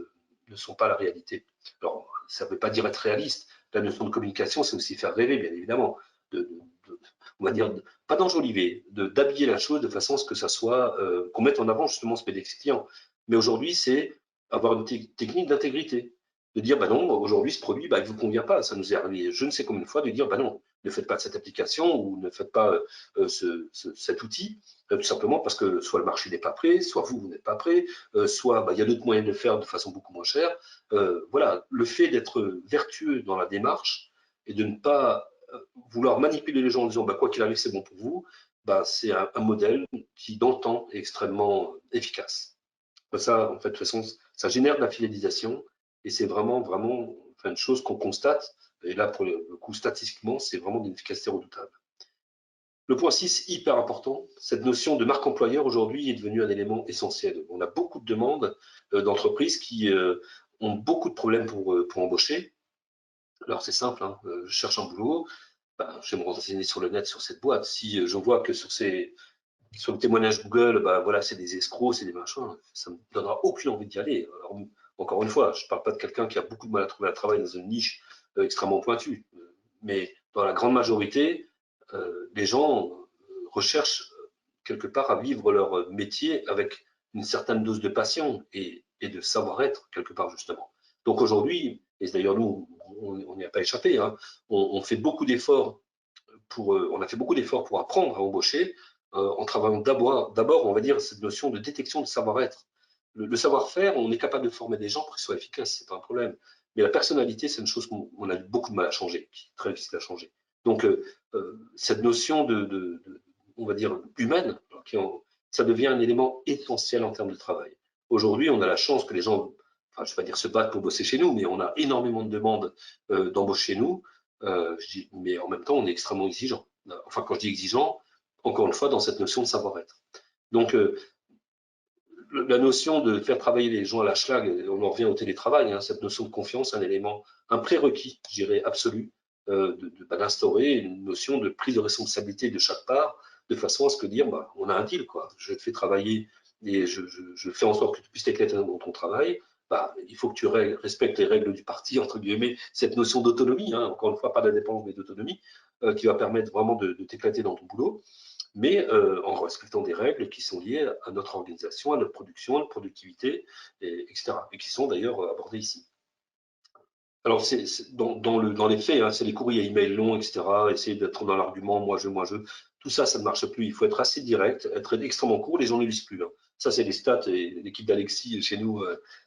ne sont pas la réalité. Alors, ça ne veut pas dire être réaliste. La notion de communication, c'est aussi faire rêver, bien évidemment. On va dire, pas d'enjoliver, d'habiller la chose de façon à ce que ça soit, qu'on mette en avant justement ce PDX client. Mais aujourd'hui, c'est avoir une technique d'intégrité. De dire, non, aujourd'hui, ce produit, il ne vous convient pas. Ça nous est arrivé je ne sais combien de fois de dire, non, ne faites pas cette application ou ne faites pas cet outil, tout simplement parce que soit le marché n'est pas prêt, soit vous n'êtes pas prêt, soit il y a d'autres moyens de le faire de façon beaucoup moins chère. Voilà, le fait d'être vertueux dans la démarche et de ne pas vouloir manipuler les gens en disant quoi qu'il arrive, c'est bon pour vous, c'est un modèle qui, dans le temps, est extrêmement efficace. Ça, en fait, de toute façon, ça génère de la fidélisation et c'est vraiment une chose qu'on constate. Et là, pour le coup, statistiquement, c'est vraiment d'une efficacité redoutable. Le point 6, hyper important, cette notion de marque employeur aujourd'hui est devenue un élément essentiel. On a beaucoup de demandes d'entreprises qui ont beaucoup de problèmes pour embaucher. Alors c'est simple, hein, je cherche un boulot, je vais me renseigner sur le net sur cette boîte. Si je vois que sur le témoignage Google, voilà, c'est des escrocs, c'est des machins, ça ne me donnera aucune envie d'y aller. Alors, encore une fois, je ne parle pas de quelqu'un qui a beaucoup de mal à trouver un travail dans une niche extrêmement pointue, mais dans la grande majorité, les gens recherchent quelque part à vivre leur métier avec une certaine dose de passion et de savoir-être quelque part justement. Donc aujourd'hui, et d'ailleurs nous, on n'y a pas échappé, hein, on fait beaucoup d'efforts on a fait beaucoup d'efforts pour apprendre à embaucher en travaillant d'abord, on va dire, cette notion de détection de savoir-être. Le savoir-faire, on est capable de former des gens pour qu'ils soient efficaces, c'est pas un problème. Mais la personnalité, c'est une chose qu'on a beaucoup de mal à changer, qui est très difficile à changer. Donc, cette notion on va dire, humaine, ça devient un élément essentiel en termes de travail. Aujourd'hui, on a la chance que les gens, enfin, je ne vais pas dire se battent pour bosser chez nous, mais on a énormément de demandes d'embauche chez nous. Mais en même temps, on est extrêmement exigeant. Enfin, quand je dis exigeant, encore une fois, dans cette notion de savoir-être. Donc, la notion de faire travailler les gens à la schlag, on en revient au télétravail, hein, cette notion de confiance, un élément, un prérequis, je dirais, absolu, d'instaurer une notion de prise de responsabilité de chaque part, de façon à ce que dire, bah, on a un deal, quoi. Je te fais travailler et je fais en sorte que tu puisses t'éclater dans ton travail. Bah, il faut que tu respectes les règles du parti, entre guillemets, cette notion d'autonomie, hein, encore une fois, pas d'indépendance, mais d'autonomie, qui va permettre vraiment de t'éclater dans ton boulot, mais en respectant des règles qui sont liées à notre organisation, à notre production, à notre productivité, etc. Et qui sont d'ailleurs abordées ici. Alors, dans les faits, hein, c'est les courriers email longs, etc. Essayer d'être dans l'argument, moi je. Tout ça, ça ne marche plus. Il faut être assez direct, être extrêmement court. Les gens ne lisent plus, hein. Ça, c'est les stats et l'équipe d'Alexis chez nous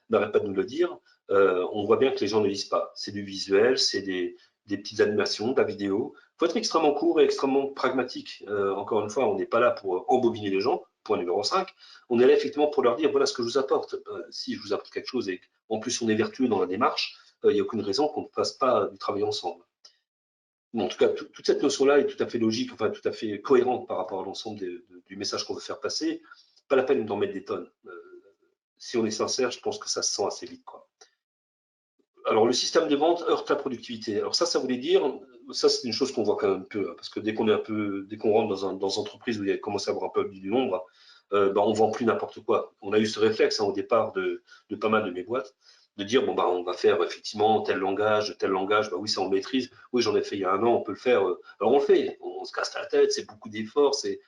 n'arrête pas de nous le dire. On voit bien que les gens ne lisent pas. C'est du visuel, c'est des petites animations, de la vidéo. Il faut être extrêmement court et extrêmement pragmatique. Encore une fois, on n'est pas là pour embobiner les gens. Point numéro 5. On est là effectivement pour leur dire voilà ce que je vous apporte. Si je vous apporte quelque chose et en plus on est vertueux dans la démarche, il n'y a aucune raison qu'on ne fasse pas du travail ensemble. Bon, en tout cas, toute cette notion-là est tout à fait logique, enfin tout à fait cohérente par rapport à l'ensemble du message qu'on veut faire passer. Pas la peine d'en mettre des tonnes. Si on est sincère, je pense que ça se sent assez vite, quoi. Alors, le système de vente heurte la productivité. Alors ça voulait dire, ça c'est une chose qu'on voit quand même un peu, hein, parce que dès qu'on rentre dans une entreprise où il y a commencé à avoir un peu du nombre, ben, on vend plus n'importe quoi. On a eu ce réflexe hein, au départ de pas mal de mes boîtes, de dire bon bah on va faire effectivement tel langage, bah oui ça on maîtrise, oui j'en ai fait il y a un an, on peut le faire, alors on le fait, on se casse la tête, c'est beaucoup d'efforts, c'est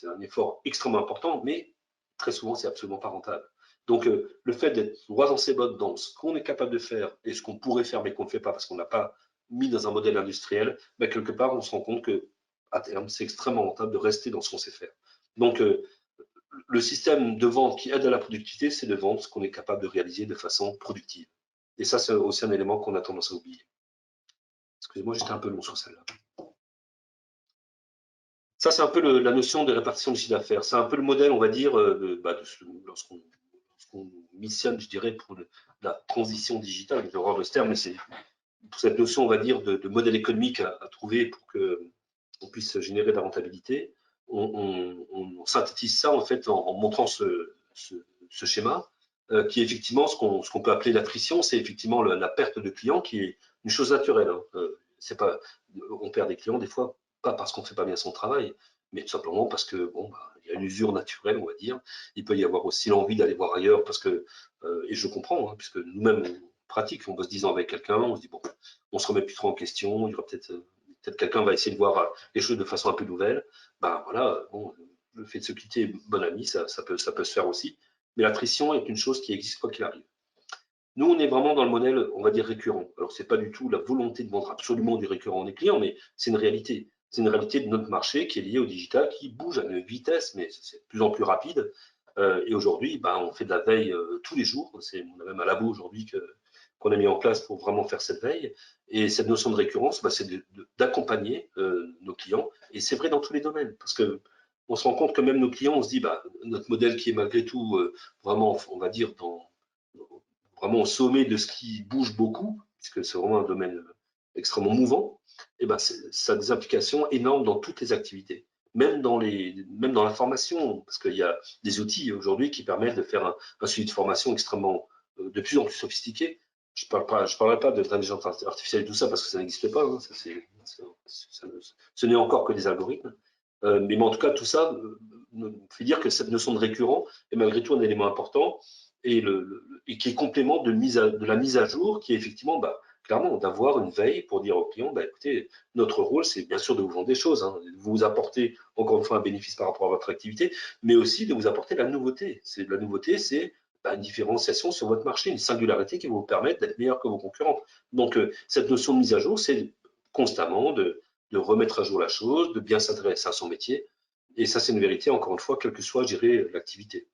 un effort extrêmement important, mais très souvent c'est absolument pas rentable. Donc, le fait d'être droit dans ses bottes dans ce qu'on est capable de faire et ce qu'on pourrait faire mais qu'on ne fait pas parce qu'on n'a pas mis dans un modèle industriel, ben, quelque part, on se rend compte que à terme, c'est extrêmement rentable de rester dans ce qu'on sait faire. Donc, le système de vente qui aide à la productivité, c'est de vendre ce qu'on est capable de réaliser de façon productive. Et ça, c'est aussi un élément qu'on a tendance à oublier. Excusez-moi, j'étais un peu long sur celle-là. Ça, c'est un peu la notion de répartition du chiffre d'affaires. C'est un peu le modèle, on va dire, lorsqu'on missionne, je dirais, pour la transition digitale, j'ai horreur de ce terme, mais c'est pour cette notion, on va dire, de modèle économique à trouver pour qu'on puisse générer de la rentabilité. On synthétise ça, en fait, en montrant ce schéma, qui est effectivement ce qu'on peut appeler l'attrition, c'est effectivement la perte de clients, qui est une chose naturelle, hein. C'est pas, on perd des clients des fois, pas parce qu'on ne fait pas bien son travail, mais tout simplement parce que bon, bah, il y a une usure naturelle, on va dire. Il peut y avoir aussi l'envie d'aller voir ailleurs, parce que, et je comprends, hein, puisque nous-mêmes, on pratique, on bosse 10 ans avec quelqu'un, on se dit, bon, on se remet plus trop en question, il y aura peut-être quelqu'un va essayer de voir les choses de façon un peu nouvelle. Ben voilà, bon, le fait de se quitter bon ami, ça peut se faire aussi. Mais l'attrition est une chose qui existe quoi qu'il arrive. Nous, on est vraiment dans le modèle, on va dire, récurrent. Alors, ce n'est pas du tout la volonté de vendre absolument du récurrent à des clients, mais c'est une réalité. C'est une réalité de notre marché qui est liée au digital, qui bouge à une vitesse, mais c'est de plus en plus rapide. Et aujourd'hui, ben, on fait de la veille tous les jours. On a même un labo aujourd'hui qu'on a mis en place pour vraiment faire cette veille. Et cette notion de récurrence, ben, c'est d'accompagner nos clients. Et c'est vrai dans tous les domaines, parce que on se rend compte que même nos clients, on se dit, bah, notre modèle qui est malgré tout vraiment, on va dire, vraiment au sommet de ce qui bouge beaucoup, puisque c'est vraiment un domaine extrêmement mouvant, et ben ça a des implications énormes dans toutes les activités, même dans la formation, parce qu'il y a des outils aujourd'hui qui permettent de faire un suivi de formation extrêmement, de plus en plus sophistiqué. Je ne parlerai pas de l'intelligence artificielle et tout ça parce que ça n'existe pas. Hein, ce n'est encore que des algorithmes. Mais en tout cas, tout ça fait dire que cette notion de récurrent est malgré tout un élément important et qui est complément de la mise à jour, qui est effectivement, bah, clairement, d'avoir une veille pour dire aux clients, bah, écoutez, notre rôle, c'est bien sûr de vous vendre des choses, hein, de vous apporter, encore une fois, un bénéfice par rapport à votre activité, mais aussi de vous apporter la nouveauté. La nouveauté, c'est bah, une différenciation sur votre marché, une singularité qui va vous permettre d'être meilleur que vos concurrents. Donc, cette notion de mise à jour, c'est constamment de remettre à jour la chose, de bien s'intéresser à son métier. Et ça, c'est une vérité, encore une fois, quelle que soit, je dirais, l'activité.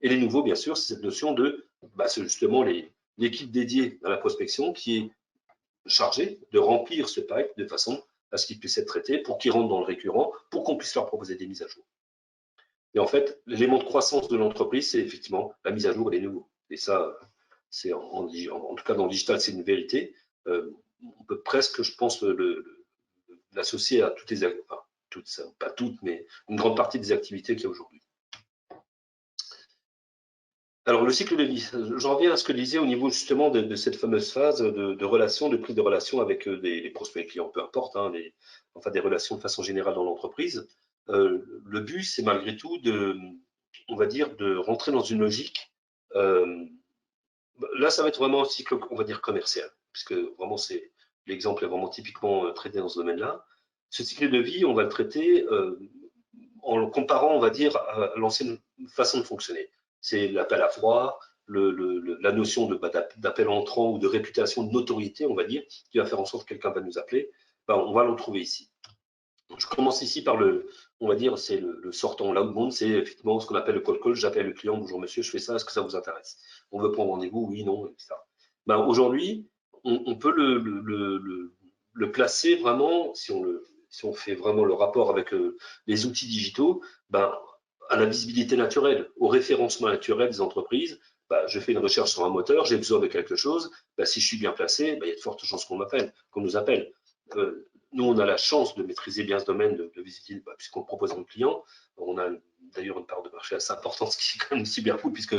Et les nouveaux, bien sûr, c'est cette notion de, bah, c'est justement l'équipe dédiée à la prospection qui est chargée de remplir ce pipe de façon à ce qu'il puisse être traité pour qu'il rentre dans le récurrent, pour qu'on puisse leur proposer des mises à jour. Et en fait, l'élément de croissance de l'entreprise, c'est effectivement la mise à jour et les nouveaux. Et ça, c'est en tout cas dans le digital, c'est une vérité. On peut presque, je pense, l'associer à toutes les, enfin, toutes, pas toutes, mais une grande partie des activités qu'il y a aujourd'hui. Alors, le cycle de vie, j'en reviens à ce que je disais au niveau justement de cette fameuse phase de relation, de prise de relation avec des prospects clients, peu importe, hein, enfin des relations de façon générale dans l'entreprise. Le but, c'est malgré tout on va dire, de rentrer dans une logique. euh, Là, ça va être vraiment un cycle, on va dire, commercial, puisque vraiment, l'exemple est vraiment typiquement traité dans ce domaine-là. Ce cycle de vie, on va le traiter en le comparant, on va dire, à l'ancienne façon de fonctionner. C'est l'appel à froid, la notion d'appel entrant ou de réputation, de notoriété, on va dire, qui va faire en sorte que quelqu'un va nous appeler. Ben, on va le retrouver ici. Je commence ici par on va dire, c'est le sortant. Là où c'est effectivement ce qu'on appelle le cold call. J'appelle le client, bonjour monsieur, je fais ça, est-ce que ça vous intéresse? On veut prendre rendez-vous, oui, non, etc. Ben, aujourd'hui, on peut le placer vraiment, si on fait vraiment le rapport avec les outils digitaux, ben, à la visibilité naturelle, au référencement naturel des entreprises. Ben, je fais une recherche sur un moteur, j'ai besoin de quelque chose. Ben, si je suis bien placé, ben, il y a de fortes chances qu'on nous appelle. Nous, on a la chance de maîtriser bien ce domaine de visibilité, puisqu'on propose à nos clients. On a d'ailleurs une part de marché assez importante, ce qui est quand même super cool, puisque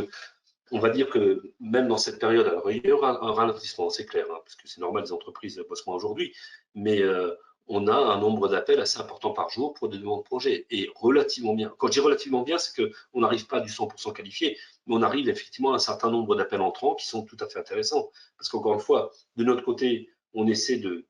on va dire que même dans cette période, alors il y aura un ralentissement, c'est clair, hein, parce que c'est normal, les entreprises ne bossent moins aujourd'hui, mais on a un nombre d'appels assez important par jour pour des demandes de projets, et relativement bien. Quand je dis relativement bien, c'est qu'on n'arrive pas à du 100% qualifié, mais on arrive effectivement à un certain nombre d'appels entrants qui sont tout à fait intéressants, parce qu'encore une fois, de notre côté, on essaie de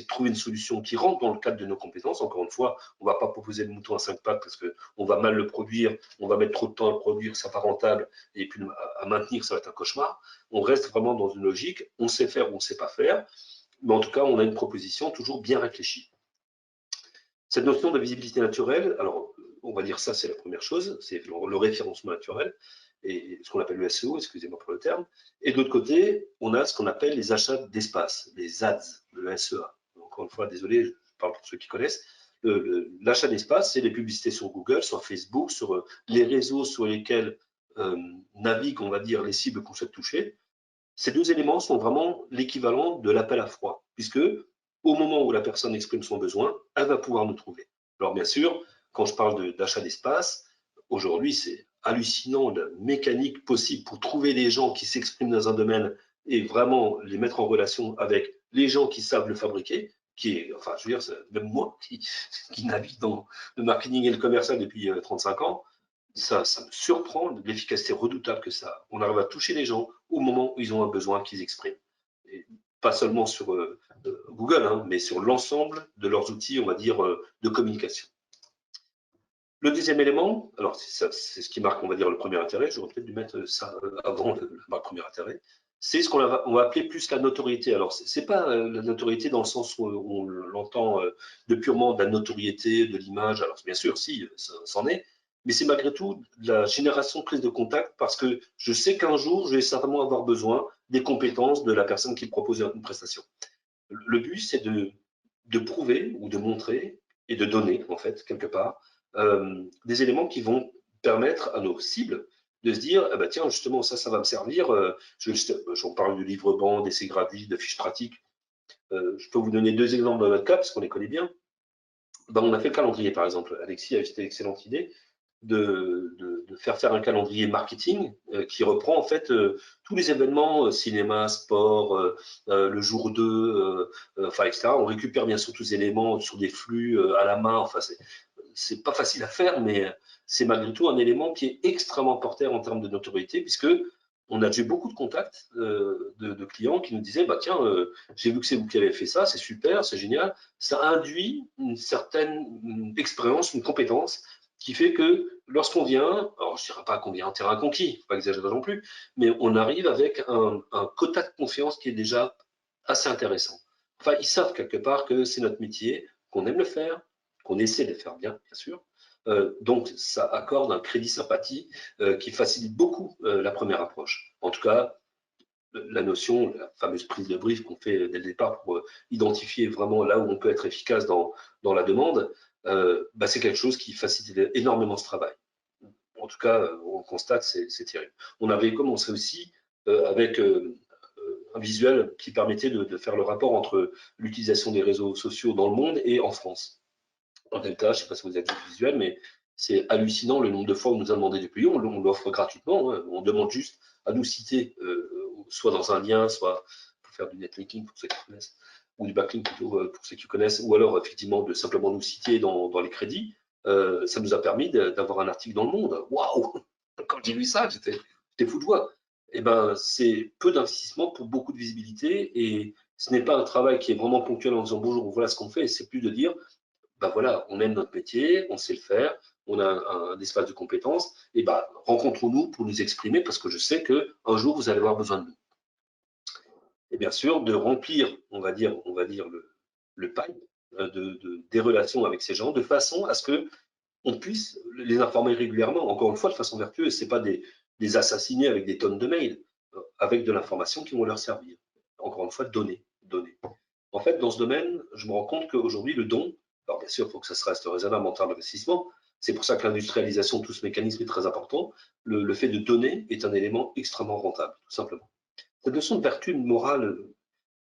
trouver une solution qui rentre dans le cadre de nos compétences. Encore une fois, on ne va pas proposer le mouton à 5 pattes parce qu'on va mal le produire, on va mettre trop de temps à le produire, ça pas rentable, et puis à maintenir, ça va être un cauchemar. On reste vraiment dans une logique, on sait faire ou on ne sait pas faire, mais en tout cas, on a une proposition toujours bien réfléchie. Cette notion de visibilité naturelle, alors on va dire ça, c'est la première chose, c'est le référencement naturel, et ce qu'on appelle le SEO, excusez-moi pour le terme. Et de l'autre côté, on a ce qu'on appelle les achats d'espace, les ads, le SEA. Encore une fois, désolé, je parle pour ceux qui connaissent. L'achat d'espace, c'est les publicités sur Google, sur Facebook, sur les réseaux sur lesquels naviguent, on va dire, les cibles qu'on souhaite toucher. Ces deux éléments sont vraiment l'équivalent de l'appel à froid, puisque au moment où la personne exprime son besoin, elle va pouvoir nous trouver. Alors bien sûr, quand je parle d'achat d'espace, aujourd'hui c'est hallucinant la mécanique possible pour trouver des gens qui s'expriment dans un domaine et vraiment les mettre en relation avec les gens qui savent le fabriquer, qui est, enfin je veux dire, même moi qui navigue dans le marketing et le commercial depuis 35 ans, ça me surprend l'efficacité redoutable que ça a. On arrive à toucher les gens au moment où ils ont un besoin qu'ils expriment. Et pas seulement sur Google, hein, mais sur l'ensemble de leurs outils, on va dire, de communication. Le deuxième élément, alors c'est ce qui marque, on va dire, le premier intérêt, j'aurais peut-être dû mettre ça avant le premier intérêt, c'est ce qu'on va appeler plus la notoriété. Alors, c'est pas la notoriété dans le sens où on l'entend de purement de la notoriété, de l'image. Alors, bien sûr, si, c'en est, mais c'est malgré tout de la génération de prise de contact parce que je sais qu'un jour, je vais certainement avoir besoin des compétences de la personne qui propose une prestation. Le but, c'est de prouver ou de montrer et de donner, en fait, quelque part, des éléments qui vont permettre à nos cibles de se dire, ah bah tiens, justement, ça va me servir. J'en parle du livre banc, d'essais gratuits, de fiches pratiques. Je peux vous donner deux exemples dans notre cas, parce qu'on les connaît bien. Ben, on a fait le calendrier, par exemple. Alexis a eu cette excellente idée de faire un calendrier marketing qui reprend en fait tous les événements, cinéma, sport, le jour 2, enfin, etc. On récupère bien sûr tous les éléments sur des flux à la main. Enfin, c'est pas facile à faire, mais c'est malgré tout un élément qui est extrêmement porteur en termes de notoriété, puisque on a déjà eu beaucoup de contacts de clients qui nous disaient, bah tiens, j'ai vu que c'est vous qui avez fait ça, c'est super, c'est génial. Ça induit une certaine expérience, une compétence qui fait que lorsqu'on vient, alors je ne dirais pas qu'on vient en terrain conquis, faut pas exagérer non plus, mais on arrive avec un quota de confiance qui est déjà assez intéressant. Enfin, ils savent quelque part que c'est notre métier, qu'on aime le faire, qu'on essaie de le faire bien, bien sûr. Donc, ça accorde un crédit sympathie qui facilite beaucoup la première approche. En tout cas, la notion, la fameuse prise de brief qu'on fait dès le départ pour identifier vraiment là où on peut être efficace dans la demande, bah, c'est quelque chose qui facilite énormément ce travail. En tout cas, on constate, c'est terrible. On avait commencé aussi avec un visuel qui permettait de faire le rapport entre l'utilisation des réseaux sociaux dans le monde et en France. En tel cas, je ne sais pas si vous avez vu le visuel, mais C'est hallucinant le nombre de fois où on nous a demandé des clients, on l'offre gratuitement, hein. On demande juste à nous citer, soit dans un lien, soit pour faire du netlinking pour ceux qui connaissent, ou du backlink plutôt pour ceux qui connaissent, ou alors effectivement de simplement nous citer dans les crédits. Ça nous a permis d'avoir un article dans le Monde. Waouh! Quand j'ai vu ça, j'étais fou de joie. Et ben, c'est peu d'investissement pour beaucoup de visibilité, et ce n'est pas un travail qui est vraiment ponctuel en disant bonjour, voilà ce qu'on fait. C'est plus de dire ben voilà, on aime notre métier, on sait le faire, on a un espace de compétences, et ben rencontrons-nous pour nous exprimer parce que je sais qu'un jour vous allez avoir besoin de nous. Et bien sûr, de remplir, on va dire le pipe des relations avec ces gens de façon à ce que on puisse les informer régulièrement, encore une fois de façon vertueuse. C'est pas des assassinés avec des tonnes de mails, avec de l'information qui vont leur servir. Encore une fois, donner. En fait, dans ce domaine, je me rends compte qu'aujourd'hui, le don, alors bien sûr, il faut que ça se reste raisonnable en termes d'investissement. C'est pour ça que l'industrialisation de tout ce mécanisme est très important. Le fait de donner est un élément extrêmement rentable, tout simplement. Cette notion de vertu morale,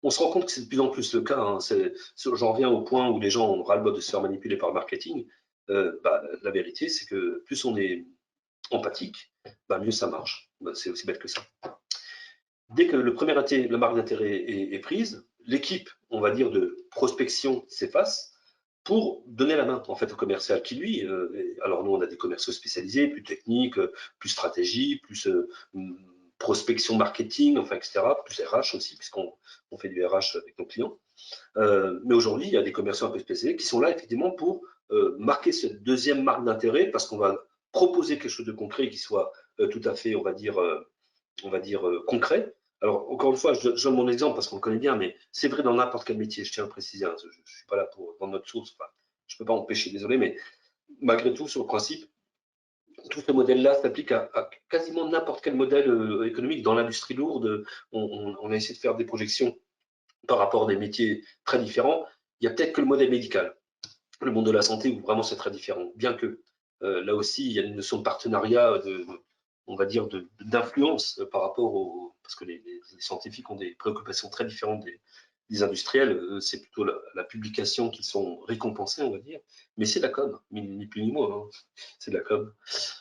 on se rend compte que c'est de plus en plus le cas, hein. J'en reviens au point où les gens ont ras-le-bol de se faire manipuler par le marketing. La vérité, c'est que plus on est empathique, mieux ça marche. C'est aussi bête que ça. Dès que la marque d'intérêt est prise, l'équipe, on va dire, de prospection s'efface pour donner la main en fait au commercial qui lui, alors nous on a des commerciaux spécialisés, plus techniques, plus stratégie, plus prospection marketing, enfin etc., plus RH aussi puisqu'on fait du RH avec nos clients. Mais aujourd'hui il y a des commerciaux un peu spécialisés qui sont là effectivement pour marquer cette deuxième marque d'intérêt parce qu'on va proposer quelque chose de concret qui soit tout à fait, on va dire concret. Alors, encore une fois, je donne mon exemple parce qu'on le connaît bien, mais c'est vrai dans n'importe quel métier, je tiens à préciser, hein, je ne suis pas là pour vendre notre source, enfin, je ne peux pas empêcher, désolé, mais malgré tout, sur le principe, tout ce modèle-là s'applique à quasiment n'importe quel modèle économique. Dans l'industrie lourde, on a essayé de faire des projections par rapport à des métiers très différents. Il n'y a peut-être que le modèle médical, le monde de la santé, où vraiment c'est très différent, bien que là aussi, il y a une notion de partenariat, on va dire, d'influence par rapport au. Parce que les scientifiques ont des préoccupations très différentes des industriels. C'est plutôt la publication qui sont récompensés, on va dire. Mais c'est de la com, ni plus ni moins. Hein. C'est de la com.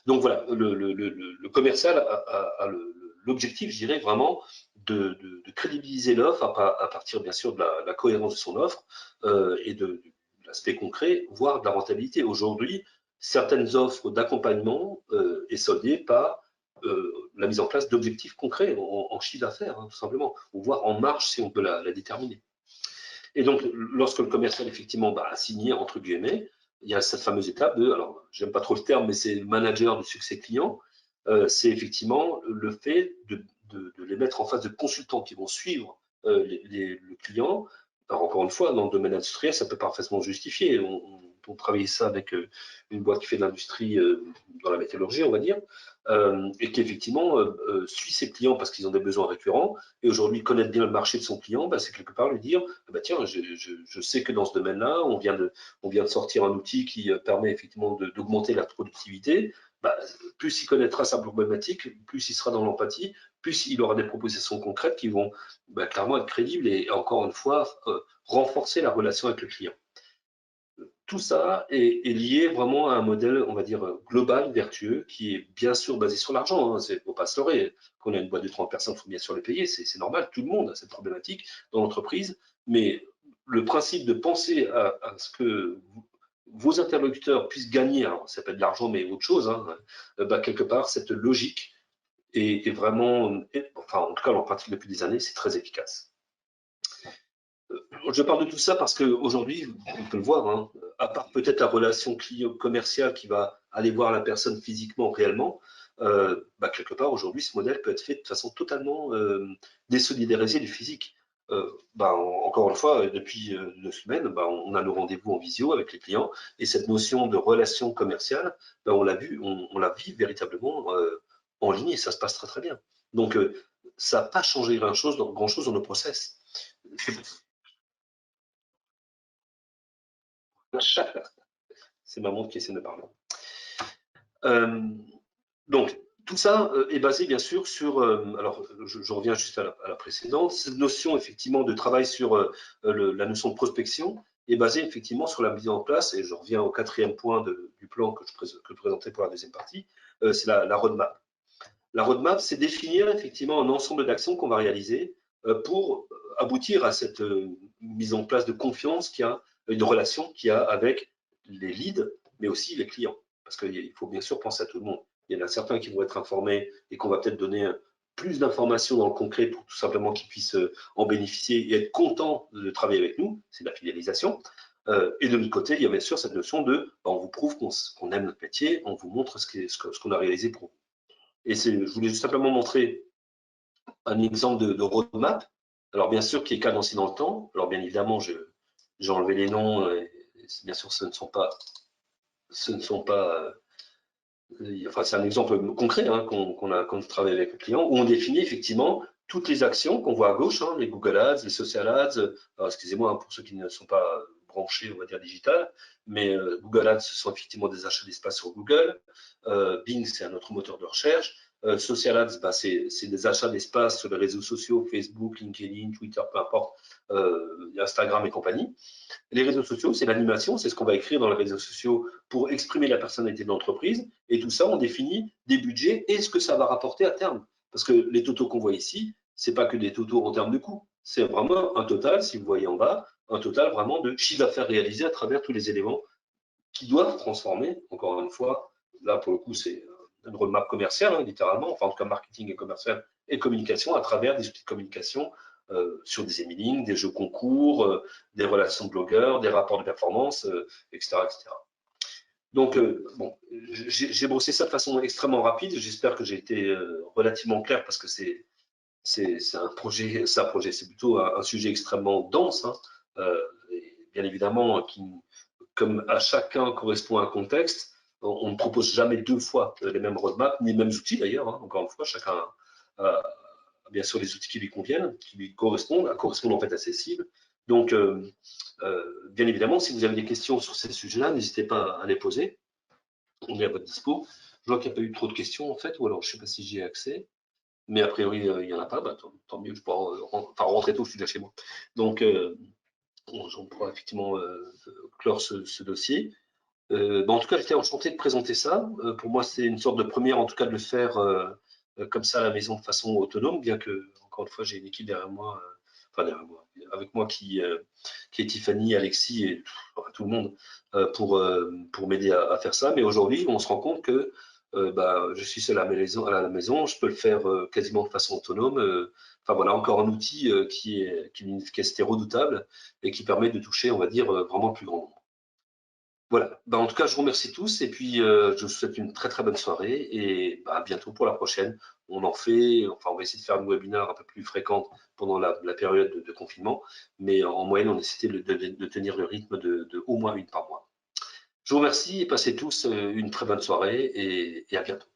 Donc voilà, le commercial a l'objectif, je dirais, vraiment de crédibiliser l'offre à partir, bien sûr, de la cohérence de son offre et de l'aspect concret, voire de la rentabilité. Aujourd'hui, certaines offres d'accompagnement est soldée par la mise en place d'objectifs concrets en chiffre d'affaires, hein, tout simplement, ou voire en marge si on peut la déterminer. Et donc, lorsque le commercial, effectivement, a signé, entre guillemets, il y a cette fameuse étape de, alors, j'aime pas trop le terme, mais c'est manager de succès client, c'est effectivement le fait de les mettre en face de consultants qui vont suivre le client. Alors, encore une fois, dans le domaine industriel, ça peut parfaitement justifier. On travaillait ça avec une boîte qui fait de l'industrie dans la métallurgie, on va dire, et qui effectivement suit ses clients parce qu'ils ont des besoins récurrents. Et aujourd'hui, connaître bien le marché de son client, c'est quelque part lui dire, tiens, je sais que dans ce domaine-là, on vient de sortir un outil qui permet effectivement d'augmenter la productivité. Plus il connaîtra sa problématique, plus il sera dans l'empathie, plus il aura des propositions concrètes qui vont clairement être crédibles et encore une fois renforcer la relation avec le client. Tout ça est lié vraiment à un modèle, on va dire, global, vertueux, qui est bien sûr basé sur l'argent. Hein. Il ne faut pas se leurrer. Quand on a une boîte de 30 personnes, il faut bien sûr les payer. C'est normal, tout le monde a cette problématique dans l'entreprise. Mais le principe de penser à ce que vos interlocuteurs puissent gagner, alors ça peut être de l'argent, mais autre chose, hein, quelque part, cette logique est vraiment, enfin en tout cas en pratique depuis des années, c'est très efficace. Je parle de tout ça parce qu'aujourd'hui, on peut le voir, hein, à part peut-être la relation client-commercial qui va aller voir la personne physiquement, réellement, quelque part aujourd'hui, ce modèle peut être fait de façon totalement désolidarisée du physique. Encore une fois, depuis 2 semaines, on a nos rendez-vous en visio avec les clients et cette notion de relation commerciale, on l'a vu, on la vit véritablement en ligne et ça se passe très très bien. Donc, ça n'a pas changé grand-chose dans nos process. C'est ma montre qui essaie de parler. Donc, tout ça est basé bien sûr sur, alors je reviens juste à la précédente, cette notion effectivement de travail sur la notion de prospection est basé effectivement sur la mise en place, et je reviens au 4e point du plan que je présentais pour la deuxième partie, c'est la roadmap. La roadmap, c'est définir effectivement un ensemble d'actions qu'on va réaliser pour aboutir à cette mise en place de confiance qu'il y a, de relation qu'il y a avec les leads, mais aussi les clients. Parce qu'il faut bien sûr penser à tout le monde. Il y en a certains qui vont être informés et qu'on va peut-être donner plus d'informations dans le concret pour tout simplement qu'ils puissent en bénéficier et être contents de travailler avec nous. C'est la fidélisation. Et de l'autre côté, il y a bien sûr cette notion de on vous prouve qu'on aime notre métier, on vous montre ce qu'on a réalisé pour vous. Et je voulais juste simplement montrer un exemple de roadmap. Alors, bien sûr, qui est cadencé dans le temps. Alors, bien évidemment, j'ai enlevé les noms. Bien sûr, ce ne sont pas. Enfin, c'est un exemple concret hein, qu'on travaille avec le client, où on définit effectivement toutes les actions qu'on voit à gauche, hein, les Google Ads, les Social Ads. Alors, excusez-moi hein, pour ceux qui ne sont pas branchés, on va dire digital, mais Google Ads, ce sont effectivement des achats d'espace sur Google. Bing, c'est un autre moteur de recherche. Social Ads, bah, c'est des achats d'espace sur les réseaux sociaux, Facebook, LinkedIn, Twitter, peu importe, Instagram et compagnie. Les réseaux sociaux, c'est l'animation, c'est ce qu'on va écrire dans les réseaux sociaux pour exprimer la personnalité de l'entreprise. Et tout ça, on définit des budgets et ce que ça va rapporter à terme. Parce que les totaux qu'on voit ici, ce n'est pas que des totaux en termes de coûts. C'est vraiment un total, si vous voyez en bas, un total vraiment de chiffre d'affaires réalisé à travers tous les éléments qui doivent transformer, encore une fois, là pour le coup, c'est une roadmap commerciale, hein, littéralement, enfin en tout cas marketing et commercial et communication à travers des outils de communication sur des emailing, des jeux concours, des relations de blogueurs, des rapports de performance, etc., etc. Donc, bon, j'ai brossé ça de façon extrêmement rapide. J'espère que j'ai été relativement clair parce que c'est un projet, c'est plutôt un sujet extrêmement dense, hein, bien évidemment, qui, comme à chacun correspond à un contexte, on ne propose jamais deux fois les mêmes roadmaps, ni les mêmes outils d'ailleurs. Hein. Encore une fois, chacun a bien sûr les outils qui lui conviennent, qui lui correspondent en fait à ses cibles. Donc, bien évidemment, si vous avez des questions sur ces sujets-là, n'hésitez pas à les poser. On est à votre dispo. Je vois qu'il n'y a pas eu trop de questions en fait, ou alors je ne sais pas si j'y ai accès. Mais a priori, il n'y en a pas, bah, tant mieux, je pourrais rentrer tôt, je suis déjà chez moi. Donc, on pourra effectivement clore ce dossier. En tout cas, j'étais enchanté de présenter ça. Pour moi, c'est une sorte de première, en tout cas, de le faire comme ça à la maison de façon autonome, bien que, encore une fois, j'ai une équipe derrière moi, avec moi qui est Tiffany, Alexis et tout le monde pour m'aider à faire ça. Mais aujourd'hui, on se rend compte que je suis seul à la maison, je peux le faire quasiment de façon autonome. Enfin voilà, encore un outil qui est d'une efficacité redoutable et qui permet de toucher, on va dire, vraiment le plus grand nombre. Voilà, en tout cas, je vous remercie tous et puis je vous souhaite une très très bonne soirée et à bientôt pour la prochaine. On va essayer de faire une webinaire un peu plus fréquente pendant la période de confinement, mais en moyenne, on essaie de tenir le rythme de au moins une par mois. Je vous remercie et passez tous une très bonne soirée et à bientôt.